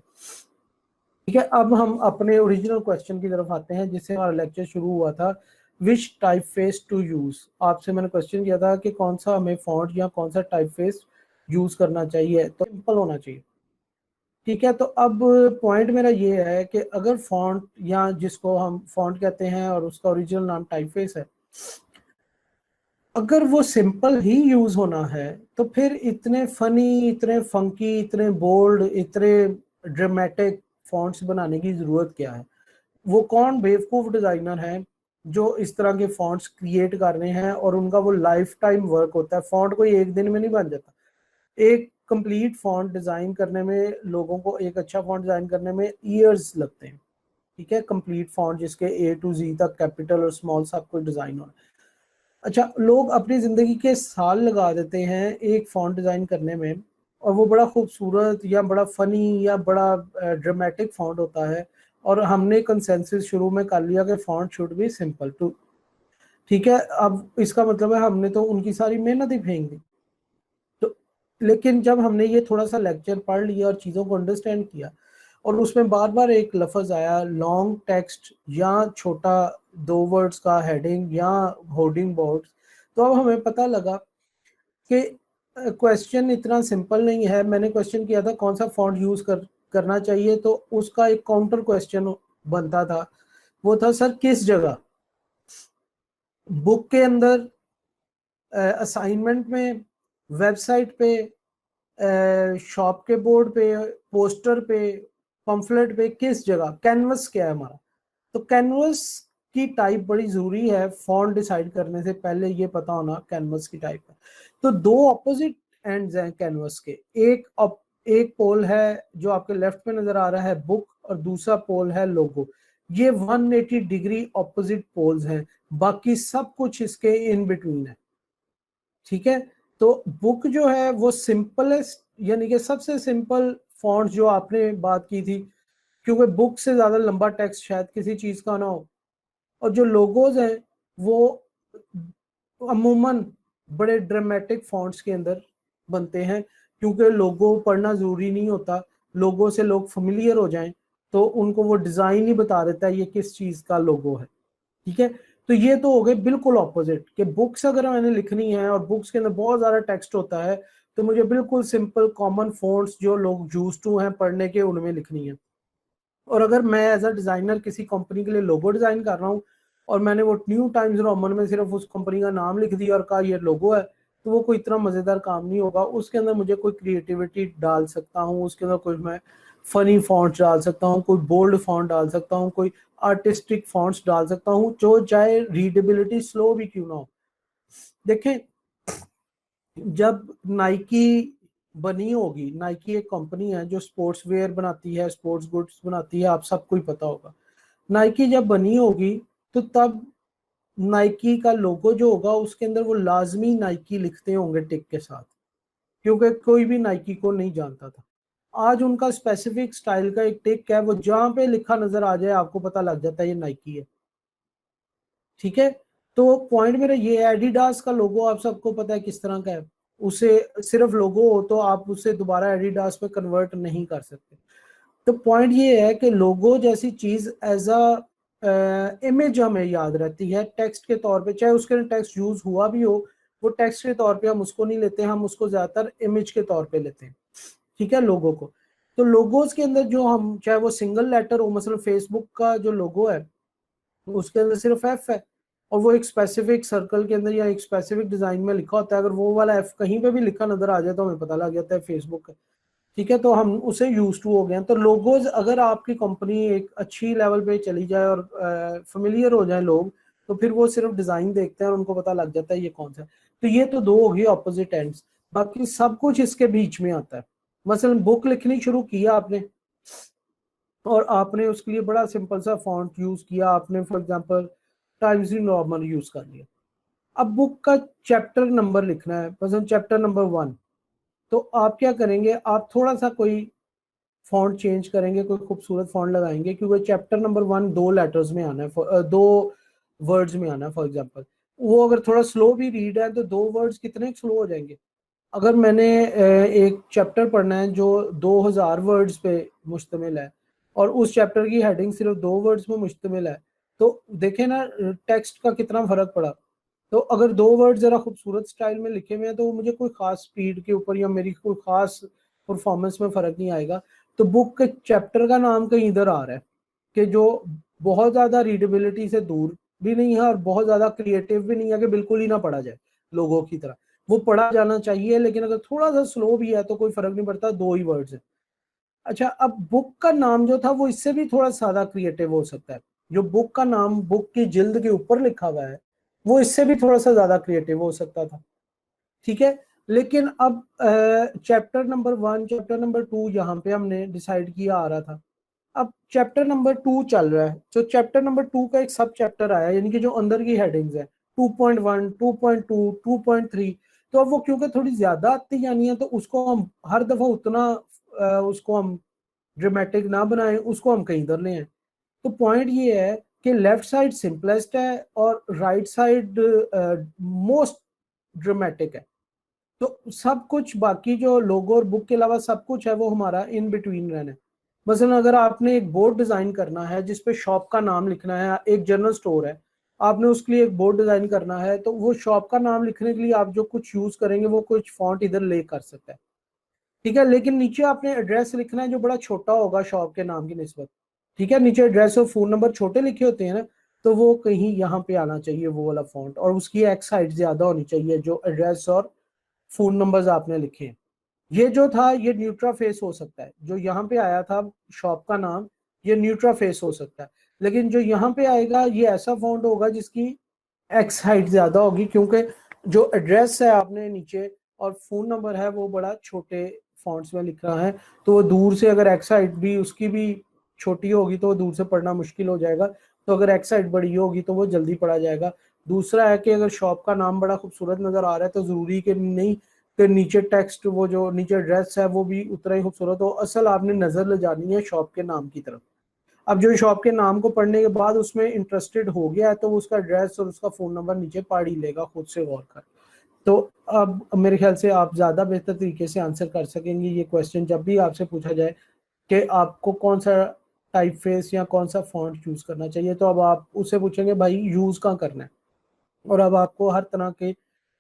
ठीक है, अब हम अपने ओरिजिनल क्वेश्चन की तरफ आते हैं, जिससे हमारा लेक्चर शुरू हुआ था, which typeface to use. आपसे मैंने क्वेश्चन किया था कि कौन सा हमें फॉन्ट या कौन सा टाइप फेस यूज करना चाहिए, तो सिंपल होना चाहिए। ठीक है, तो अब पॉइंट मेरा ये है कि अगर फॉन्ट, या जिसको हम फॉन्ट कहते हैं और उसका ओरिजिनल नाम टाइप फेस है, अगर वो सिंपल ही यूज होना है, तो फिर इतने फनी, इतने फंकी, इतने बोल्ड, इतने ड्रामेटिक फॉन्ट्स बनाने की जरूरत क्या है? वो कौन बेवकूफ डिजाइनर है जो इस तरह के फॉन्ट्स क्रिएट कर रहे हैं, और उनका वो लाइफ टाइम वर्क होता है। फॉन्ट कोई एक दिन में नहीं बन जाता। एक कंप्लीट फॉन्ट डिजाइन करने में लोगों को, एक अच्छा फॉन्ट डिजाइन करने में ईयर्स लगते हैं। ठीक है, कंप्लीट फॉन्ट जिसके A to Z तक कैपिटल और स्मॉल सब कुछ डिजाइन हो। अच्छा, लोग अपनी जिंदगी के साल लगा देते हैं एक फॉन्ट डिजाइन करने में, और वो बड़ा खूबसूरत या बड़ा फनी या बड़ा ड्रामेटिक फॉन्ट होता है, और हमने कंसेंसस शुरू में कर लिया कि font should be simple too. ठीक है, अब इसका मतलब है हमने तो उनकी सारी मेहनत ही फेंक दी। तो लेकिन जब हमने ये थोड़ा सा लेक्चर पढ़ लिया और चीज़ों को अंडरस्टैंड किया, और उसमें बार बार एक लफ्ज़ आया लॉन्ग टेक्स्ट, या छोटा 2 वर्ड्स का हेडिंग, या होर्डिंग बोर्ड्स, तो अब हमें पता लगा कि क्वेश्चन इतना सिंपल नहीं है। मैंने क्वेश्चन किया था कौन सा फॉन्ट यूज करना चाहिए, तो उसका एक काउंटर क्वेश्चन बनता था, वो था सर किस जगह, बुक के अंदर, असाइनमेंट में, वेबसाइट पे, शॉप के बोर्ड पे, पोस्टर पे, पंफलेट पे, किस जगह, कैनवस क्या है हमारा। तो कैनवस की टाइप बड़ी जरूरी है, फॉन्ट डिसाइड करने से पहले ये पता होना कैनवस की टाइप है। तो दो ऑपोजिट एंड्स हैं कैनवस के, एक पोल है जो आपके लेफ्ट में नजर आ रहा है बुक, और दूसरा पोल है लोगो। ये 180 डिग्री ऑपोजिट पोल्स हैं, बाकी सब कुछ इसके इन बिटवीन है। ठीक है, तो बुक जो है वो सिंपलेस्ट, यानी कि सबसे सिंपल फॉन्ट जो आपने बात की थी, क्योंकि बुक से ज्यादा लंबा टेक्स्ट शायद किसी चीज का ना हो। और जो लोगोज हैं वो अमूमन बड़े ड्रामेटिक फॉन्ट्स के अंदर बनते हैं, क्योंकि लोगो पढ़ना जरूरी नहीं होता, लोगों से लोग फेमिलियर हो जाएं, तो उनको वो डिजाइन ही बता देता है ये किस चीज का लोगो है। ठीक है, तो ये तो हो गए बिल्कुल ऑपोजिट कि बुक्स अगर मैंने लिखनी है और बुक्स के अंदर बहुत ज्यादा टेक्स्ट होता है, तो मुझे बिल्कुल सिंपल कॉमन फ़ॉन्ट्स जो लोग यूज टू हैं पढ़ने के उनमें लिखनी है। और अगर मैं एज अ डिजाइनर किसी कंपनी के लिए लोगो डिजाइन कर रहा हूँ और मैंने वो न्यू टाइम्स रोमन में सिर्फ उस कंपनी का नाम लिख दिया और कहा ये लोगो है, तो वो कोई इतना मजेदार काम नहीं होगा। उसके अंदर मुझे कोई क्रिएटिविटी डाल सकता हूँ, उसके अंदर कोई मैं फनी फॉन्ट डाल सकता हूँ, कोई बोल्ड फॉन्ट डाल सकता हूँ, कोई आर्टिस्टिक फॉन्ट्स डाल सकता हूँ, जो चाहे रीडेबिलिटी स्लो भी क्यों ना हो। देखें, जब नाइकी बनी होगी, नाइकी एक कंपनी है जो स्पोर्ट्स वेयर बनाती है, स्पोर्ट्स गुड्स बनाती है, आप सबको ही पता होगा। नाइकी जब बनी होगी तो तब नाइकी का लोगो जो होगा उसके अंदर वो लाजमी नाइकी लिखते होंगे टिक के साथ, क्योंकि कोई भी नाइकी को नहीं जानता था। आज उनका स्पेसिफिक स्टाइल का एक टिक है, वो जहां पे लिखा नजर आ जाए आपको पता लग जाता है ये नाइकी है। ठीक है, तो पॉइंट मेरा ये है, एडिडास का लोगो आप सबको पता है किस तरह का है। उसे सिर्फ लोगो हो तो आप उसे दोबारा एडिडास पे कन्वर्ट नहीं कर सकते। तो पॉइंट ये है कि लोगो जैसी चीज एज अ इमेज हमें याद रहती है टेक्स्ट के तौर पे, चाहे उसके टेक्स्ट यूज हुआ भी हो, वो टेक्स्ट के तौर पे हम उसको नहीं लेते, हम उसको ज्यादातर इमेज के तौर पे लेते हैं। ठीक है, लोगो को। तो लोगोस के अंदर जो हम, चाहे वो सिंगल लेटर हो, मतलब फेसबुक का जो लोगो है उसके अंदर सिर्फ एफ है और वो एक स्पेसिफिक सर्कल के अंदर या एक स्पेसिफिक डिजाइन में लिखा होता है, अगर वो वाला एफ कहीं पे भी लिखा नजर आ जाए तो हमें पता लग जाता है फेसबुक है। ठीक है, तो हम उसे यूज टू हो गए हैं। तो लोगोज अगर आपकी कंपनी एक अच्छी लेवल पे चली जाए और फेमिलियर हो जाए लोग, तो फिर वो सिर्फ डिजाइन देखते हैं और उनको पता लग जाता है ये कौन सा है। तो ये तो दो हो गई ऑपोजिट एंड्स, बाकी सब कुछ इसके बीच में आता है। मसलन बुक लिखनी शुरू किया आपने और आपने उसके लिए बड़ा सिंपल सा फॉन्ट यूज किया, आपने for example times new Roman use कर लिया। अब बुक का चैप्टर नंबर लिखना है, मसलन चैप्टर नंबर 1, तो आप क्या करेंगे, आप थोड़ा सा कोई फॉन्ट चेंज करेंगे, कोई खूबसूरत फॉन्ट लगाएंगे, क्योंकि चैप्टर नंबर 1 2 लेटर्स में आना है, दो वर्ड्स में आना है। फॉर एग्जांपल वो अगर थोड़ा स्लो भी रीड है तो दो वर्ड्स कितने स्लो हो जाएंगे। अगर मैंने एक चैप्टर पढ़ना है जो 2000 वर्ड्स पे मुश्तमिल है और उस चैप्टर की हेडिंग सिर्फ दो वर्ड्स पे मुश्तमिल है, तो देखे ना टेक्स्ट का कितना फर्क पड़ा। तो अगर दो वर्ड जरा खूबसूरत स्टाइल में लिखे हुए हैं तो वो मुझे कोई खास स्पीड के ऊपर या मेरी कोई खास परफॉर्मेंस में फर्क नहीं आएगा। तो बुक के चैप्टर का नाम कहीं इधर आ रहा है कि जो बहुत ज्यादा रीडेबिलिटी से दूर भी नहीं है और बहुत ज्यादा क्रिएटिव भी नहीं है कि बिल्कुल ही ना पढ़ा जाए लोगों की तरह। वो पढ़ा जाना चाहिए, लेकिन अगर थोड़ा सा स्लो भी है तो कोई फर्क नहीं पड़ता, दो ही वर्ड्स है। अच्छा, अब बुक का नाम जो था वो इससे भी थोड़ा ज्यादा क्रिएटिव हो सकता है। जो बुक का नाम बुक की जिल्द के ऊपर लिखा हुआ है वो इससे भी थोड़ा सा ज्यादा क्रिएटिव हो सकता था। ठीक है, लेकिन अब चैप्टर नंबर 1 चैप्टर नंबर 2 यहाँ पे हमने डिसाइड किया आ रहा था। अब चैप्टर नंबर 2 चल रहा है, तो चैप्टर नंबर 2 का एक सब चैप्टर आया, यानी कि जो अंदर की हेडिंग्स है 2.1 2.2 2.3। तो अब वो क्योंकि थोड़ी ज्यादा आती जानी है तो उसको हम हर दफा उतना उसको हम ड्रामेटिक ना बनाएं, उसको हम कहीं इधर ले आए। तो पॉइंट ये है कि लेफ्ट साइड सिंपलेस्ट है और राइट साइड मोस्ट ड्रामेटिक है। तो सब कुछ बाकी जो लोगो और बुक के अलावा सब कुछ है वो हमारा इन बिटवीन रहना है। मसलन अगर आपने एक बोर्ड डिजाइन करना है जिसपे शॉप का नाम लिखना है, एक जनरल स्टोर है, आपने उसके लिए एक बोर्ड डिजाइन करना है, तो वो शॉप का नाम लिखने के लिए आप जो कुछ यूज करेंगे वो कुछ फॉन्ट इधर ले कर सकता है। ठीक है, लेकिन नीचे आपने एड्रेस लिखना है जो बड़ा छोटा होगा शॉप के नाम की निस्बत। ठीक है, नीचे एड्रेस और फोन नंबर छोटे लिखे होते हैं ना, तो वो कहीं यहाँ पे आना चाहिए वो वाला फॉन्ट, और उसकी एक्स हाइट ज्यादा होनी चाहिए जो एड्रेस और फोन नंबर्स आपने लिखे हैं। ये जो था ये न्यूट्रा फेस हो सकता है, जो यहाँ पे आया था शॉप का नाम, ये न्यूट्रा फेस हो सकता है। लेकिन जो यहाँ पे आएगा ये ऐसा फॉन्ट होगा जिसकी एक्स हाइट ज्यादा होगी, क्योंकि जो एड्रेस है आपने नीचे और फोन नंबर है वो बड़ा छोटे फॉन्ट्स में लिख रहा है। तो वो दूर से अगर एक्स हाइट भी उसकी भी छोटी होगी तो वो दूर से पढ़ना मुश्किल हो जाएगा, तो अगर एक्स हाइट बड़ी होगी तो वो जल्दी पढ़ा जाएगा। दूसरा है कि अगर शॉप का नाम बड़ा खूबसूरत नजर आ रहा है तो जरूरी कि नहीं कि नीचे टेक्स्ट वो जो नीचे एड्रेस है वो भी उतना ही खूबसूरत हो, असल आपने नजर ले जानी है शॉप के नाम की तरफ। अब जो शॉप के नाम को पढ़ने के बाद उसमें इंटरेस्टेड हो गया है तो वो उसका एड्रेस और उसका फोन नंबर नीचे पढ़ ही लेगा खुद से गौर कर। तो अब मेरे ख्याल से आप ज्यादा बेहतर तरीके से आंसर कर सकेंगे ये क्वेश्चन जब भी आपसे पूछा जाए कि आपको कौन सा टाइप फेस या कौन सा फॉन्ट यूज करना चाहिए, तो अब आप उससे पूछेंगे भाई यूज कहाँ करना है, और अब आपको हर तरह के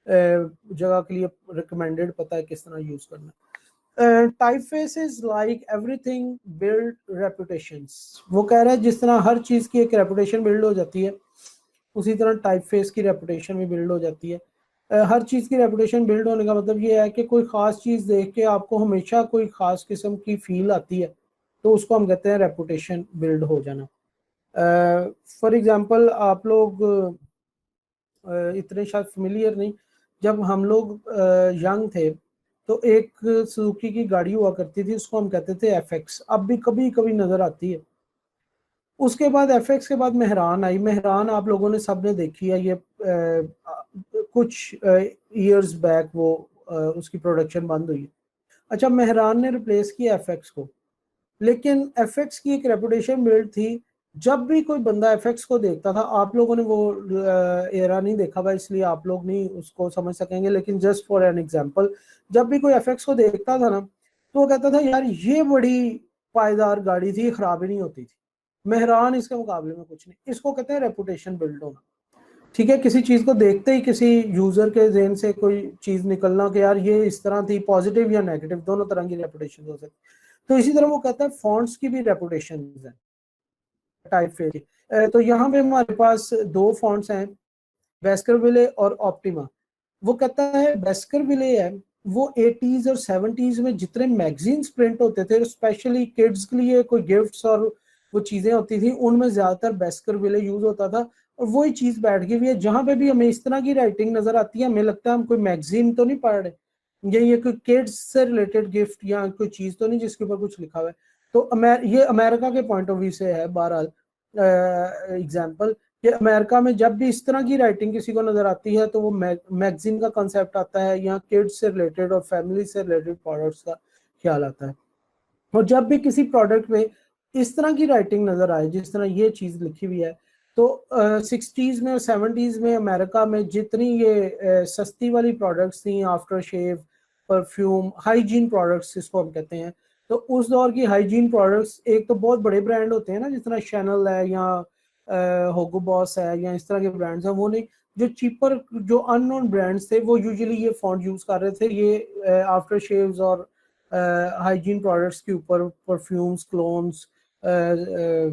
जगह के लिए रिकमेंडेड पता है किस तरह यूज करना है। Typeface is like everything build reputations. वो कह रहा है जिस तरह हर चीज की एक रेपुटेशन बिल्ड हो जाती है, उसी तरह टाइप फेस की रेपुटेशन भी बिल्ड हो जाती है। हर चीज की रेपुटेशन बिल्ड होने का मतलब ये है कि कोई खास चीज देख के आपको हमेशा कोई खास किस्म की फील आती है, तो उसको हम कहते हैं रेपुटेशन बिल्ड हो जाना। फॉर एग्जांपल आप लोग इतने शायद फेमिलियर नहीं, जब हम लोग यंग थे तो एक सुजुकी की गाड़ी हुआ करती थी, उसको हम कहते थे एफएक्स, अब भी कभी कभी नजर आती है। उसके बाद एफएक्स के बाद मेहरान आई। मेहरान आप लोगों ने सबने देखी है, ये कुछ ईयर्स बैक वो उसकी प्रोडक्शन बंद हुई है। अच्छा, मेहरान ने रिप्लेस किया एफएक्स को, लेकिन एफएक्स की एक रेपुटेशन बिल्ड थी। जब भी कोई बंदा एफएक्स को देखता था, आप लोगों ने वो एरा नहीं देखा हुआ इसलिए आप लोग नहीं उसको समझ सकेंगे, लेकिन जस्ट फॉर एन एग्जांपल, जब भी कोई एफएक्स को देखता था ना, तो वो कहता था यार ये बड़ी पायदार गाड़ी थी, खराब ही नहीं होती थी। मेहरान इसके मुकाबले में कुछ नहीं। इसको कहते हैं रेपुटेशन बिल्ड होना। ठीक है, किसी चीज को देखते ही किसी यूजर के जहन से कोई चीज निकलना कि यार ये इस तरह थी, पॉजिटिव या नेगेटिव दोनों तरह की रेपुटेशन हो सकती है। तो इसी तरह वो कहता है फॉन्ट्स की भी रेपुटेशन है टाइप फेस की। तो यहाँ पे हमारे पास दो फॉन्ट्स हैं, बेस्करविले और ऑप्टिमा। वो कहता है बेस्करविले है वो 80s और 70s में जितने मैगजीन्स प्रिंट होते थे, स्पेशली किड्स के लिए कोई गिफ्ट्स और वो चीजें होती थी, उनमें ज्यादातर बेस्करविले यूज होता था। और वही चीज बैठ गई हुई है, जहां पे भी हमें इस तरह की राइटिंग नजर आती है, हमें लगता है हम कोई मैगजीन तो नहीं पढ़ रहे, ये कोई किड्स से रिलेटेड गिफ्ट या कोई चीज तो नहीं जिसके ऊपर कुछ लिखा हुआ है। तो ये अमेरिका के पॉइंट ऑफ व्यू से है बहरहाल एग्जाम्पल, कि अमेरिका में जब भी इस तरह की राइटिंग किसी को नजर आती है तो वो मैगजीन का कंसेप्ट आता है, या किड्स से रिलेटेड और फैमिली से रिलेटेड प्रोडक्ट्स का ख्याल आता है। और जब भी किसी प्रोडक्ट में इस तरह की राइटिंग नजर आए जिस तरह ये चीज लिखी हुई है, तो 60s में और 70s में अमेरिका में जितनी ये सस्ती वाली प्रोडक्ट्स थी, after shave, perfume, hygiene products इसको हम कहते हैं, तो उस दौर की हाइजीन प्रोडक्ट्स एक तो बहुत बड़े ब्रांड होते हैं ना, जिस तरह शैनल है या होगो बॉस है या इस तरह के ब्रांड्स हैं, वो नहीं, जो चीपर जो अननोन ब्रांड्स थे वो यूजुअली ये फॉन्ट यूज कर रहे थे। ये आफ्टर शेव्स और हाइजीन प्रोडक्ट्स के ऊपर, परफ्यूम्स, क्लोन्स,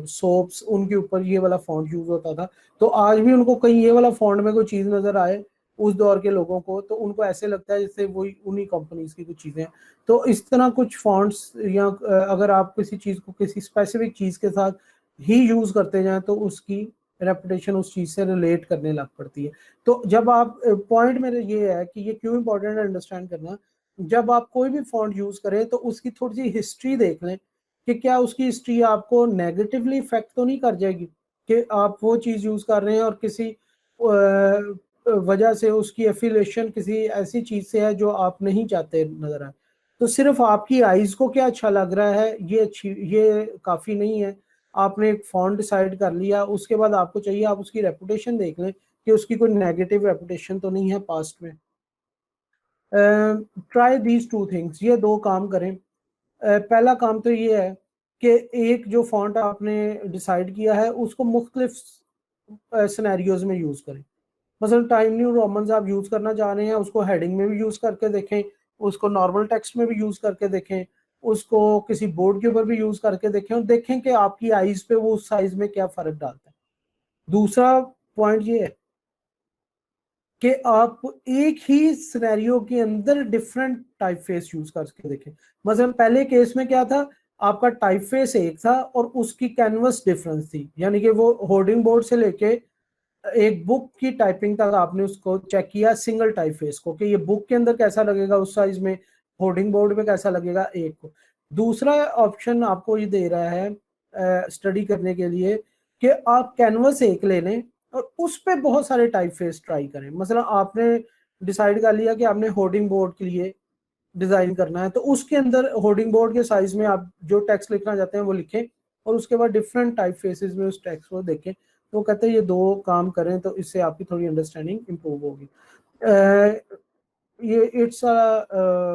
सोप्स, उनके ऊपर ये वाला फॉन्ट यूज होता था। तो आज भी उनको कहीं ये वाला फॉन्ट में कोई चीज नजर आए उस दौर के लोगों को, तो उनको ऐसे लगता है जैसे वही उन्हीं कंपनीज की कुछ चीजें। तो इस तरह कुछ फॉन्ट्स, या अगर आप किसी चीज को किसी स्पेसिफिक चीज के साथ ही यूज करते जाएं तो उसकी रेपुटेशन उस चीज से रिलेट करने लग पड़ती है। तो जब आप पॉइंट मेरे ये है कि ये क्यों इंपॉर्टेंट है अंडरस्टैंड करना, जब आप कोई भी फॉन्ट यूज करें तो उसकी थोड़ी सी हिस्ट्री देख लें कि क्या उसकी हिस्ट्री आपको नेगेटिवली इफेक्ट तो नहीं कर जाएगी, कि आप वो चीज यूज कर रहे हैं और किसी वजह से उसकी एफिलिएशन किसी ऐसी चीज से है जो आप नहीं चाहते नजर आए। तो सिर्फ आपकी आईज को क्या अच्छा लग रहा है ये काफी नहीं है। आपने एक फॉन्ट डिसाइड कर लिया, उसके बाद आपको चाहिए आप उसकी रेपुटेशन देख लें कि उसकी कोई नेगेटिव रेपुटेशन तो नहीं है पास्ट में। ट्राई दीज टू थिंग्स, ये दो काम करें। पहला काम तो ये है कि एक जो फॉन्ट आपने डिसाइड किया है उसको मुख्तलिफ सिनेरियोज में यूज करें। मसलन टाइम न्यू रोमन्स आप यूज करना चाह रहे हैं, उसको हेडिंग में भी यूज करके देखें, उसको नॉर्मल टेक्स्ट में भी यूज करके देखें, उसको किसी बोर्ड के ऊपर भी यूज करके देखें, और देखें कि आपकी आईज पे वो उस साइज में क्या फर्क डालता है। दूसरा पॉइंट ये है कि आप एक ही सिनेरियो के अंदर डिफरेंट टाइप फेस यूज करके देखें। मतलब पहले केस में क्या था, आपका टाइप फेस एक था और उसकी कैनवस डिफरेंस थी, यानी कि वो होर्डिंग बोर्ड से लेके एक बुक की टाइपिंग तक आपने उसको चेक किया सिंगल टाइप फेस को, कि ये बुक के अंदर कैसा लगेगा उस साइज में, होर्डिंग बोर्ड पे कैसा लगेगा एक को। दूसरा ऑप्शन आपको ये दे रहा है स्टडी करने के लिए कि आप कैनवस एक ले लें और उस पे बहुत सारे टाइप फेस ट्राई करें। मतलब आपने डिसाइड कर लिया कि आपने होर्डिंग बोर्ड के लिए डिजाइन करना है, तो उसके अंदर होर्डिंग बोर्ड के साइज में आप जो टेक्स्ट लिखना चाहते हैं वो लिखें, और उसके बाद डिफरेंट टाइप फेसेस में उस टेक्स्ट को देखें। तो कहते हैं ये दो काम करें तो इससे आपकी थोड़ी अंडरस्टैंडिंग इंप्रूव होगी। ये इट्स अ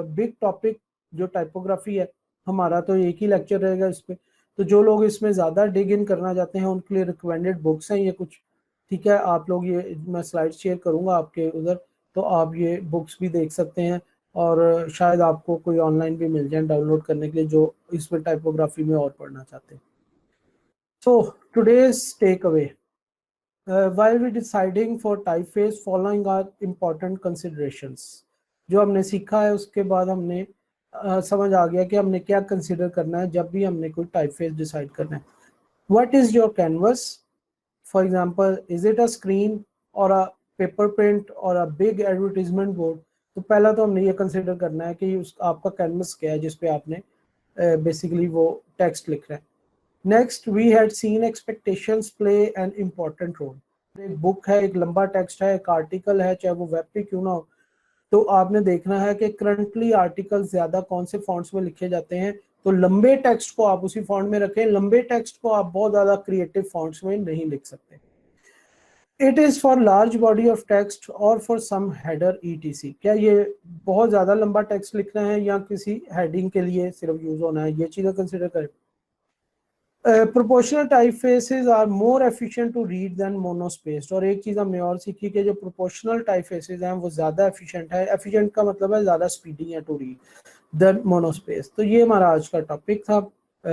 बिग टॉपिक जो टाइपोग्राफी है, हमारा तो एक ही लेक्चर रहेगा इस पे। तो जो लोग इसमें ज़्यादा डिग इन करना चाहते हैं उनके लिए रिकमेंडेड बुक्स हैं ये कुछ, ठीक है। आप लोग ये, मैं स्लाइड शेयर करूंगा आपके उधर, तो आप ये बुक्स भी देख सकते हैं, और शायद आपको कोई ऑनलाइन भी मिल जाए डाउनलोड करने के लिए जो इसमें टाइपोग्राफी में और पढ़ना चाहते हैं। So today's take away, while we deciding for typeface following are important considerations। जो हमने सीखा है उसके बाद हमने समझ आ गया कि हमने क्या कंसिडर करना है जब भी हमने कोई टाइपफेस डिसाइड करना है। What is your canvas, for example is it a screen और अ पेपर प्रिंट और अ बिग एडवर्टीजमेंट बोर्ड। तो पहला तो हमने ये कंसिडर करना है कि उस आपका कैनवस क्या है जिसपे आपने बेसिकली वो टेक्स्ट लिख रहा है। Next we had seen expectations play an important role. एक बुक है, एक लंबा टेक्स्ट है, एक आर्टिकल है, चाहे वो वेब पे क्यों ना हो, तो आपने देखना है कि करंटली आर्टिकल ज्यादा कौन से फॉन्ट्स में लिखे जाते हैं। तो लंबे टेक्स्ट को आप उसी फॉन्ट में रखें, लंबे टेक्स्ट को आप बहुत ज्यादा क्रिएटिव फॉन्ट्स में नहीं लिख सकते। It is for large body of text और फॉर सम हेडर ईटीसी। क्या ये बहुत ज्यादा लंबा टेक्स्ट लिखना है या किसी हेडिंग के लिए सिर्फ यूज होना है, ये चीजें कंसिडर करें। Proportional typefaces are more efficient to read than monospaced. और एक चीज हमने और सीखी कि जो प्रोपोर्शनल टाइपफेसेस हैं वो ज्यादा एफिशिएंट है। एफिशिएंट का मतलब है ज्यादा स्पीडी है टू रीड देन मोनोस्पेस। तो ये हमारा आज का टॉपिक था।